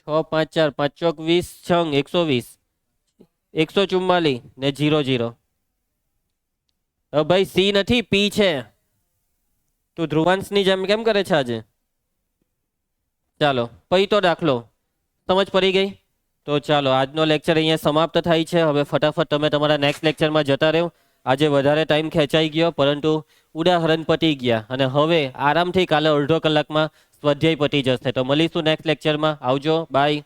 6 5 4 5 ચોક 20 છંગ 120, 144 ને 0 0. ભાઈ સી નથી, પી છે. તું ધ્રુવાંશની જેમ કેમ કરે છે આજે? ચાલો પછી તો દાખલો સમજ પડી ગઈ? તો ચાલો આજનો લેક્ચર અહીંયા સમાપ્ત થાય છે. હવે ફટાફટ તમે તમારા નેક્સ્ટ લેક્ચરમાં જતા રહો. આજે વધારે ટાઈમ ખેંચાઈ ગયો, પરંતુ ઉદાહરણ પતી ગયા, અને હવે આરામથી કાલે અડધો કલાકમાં સ્વાધ્યાય પતી જશે. તો મળીશું નેક્સ્ટ લેક્ચરમાં. આવજો, બાય.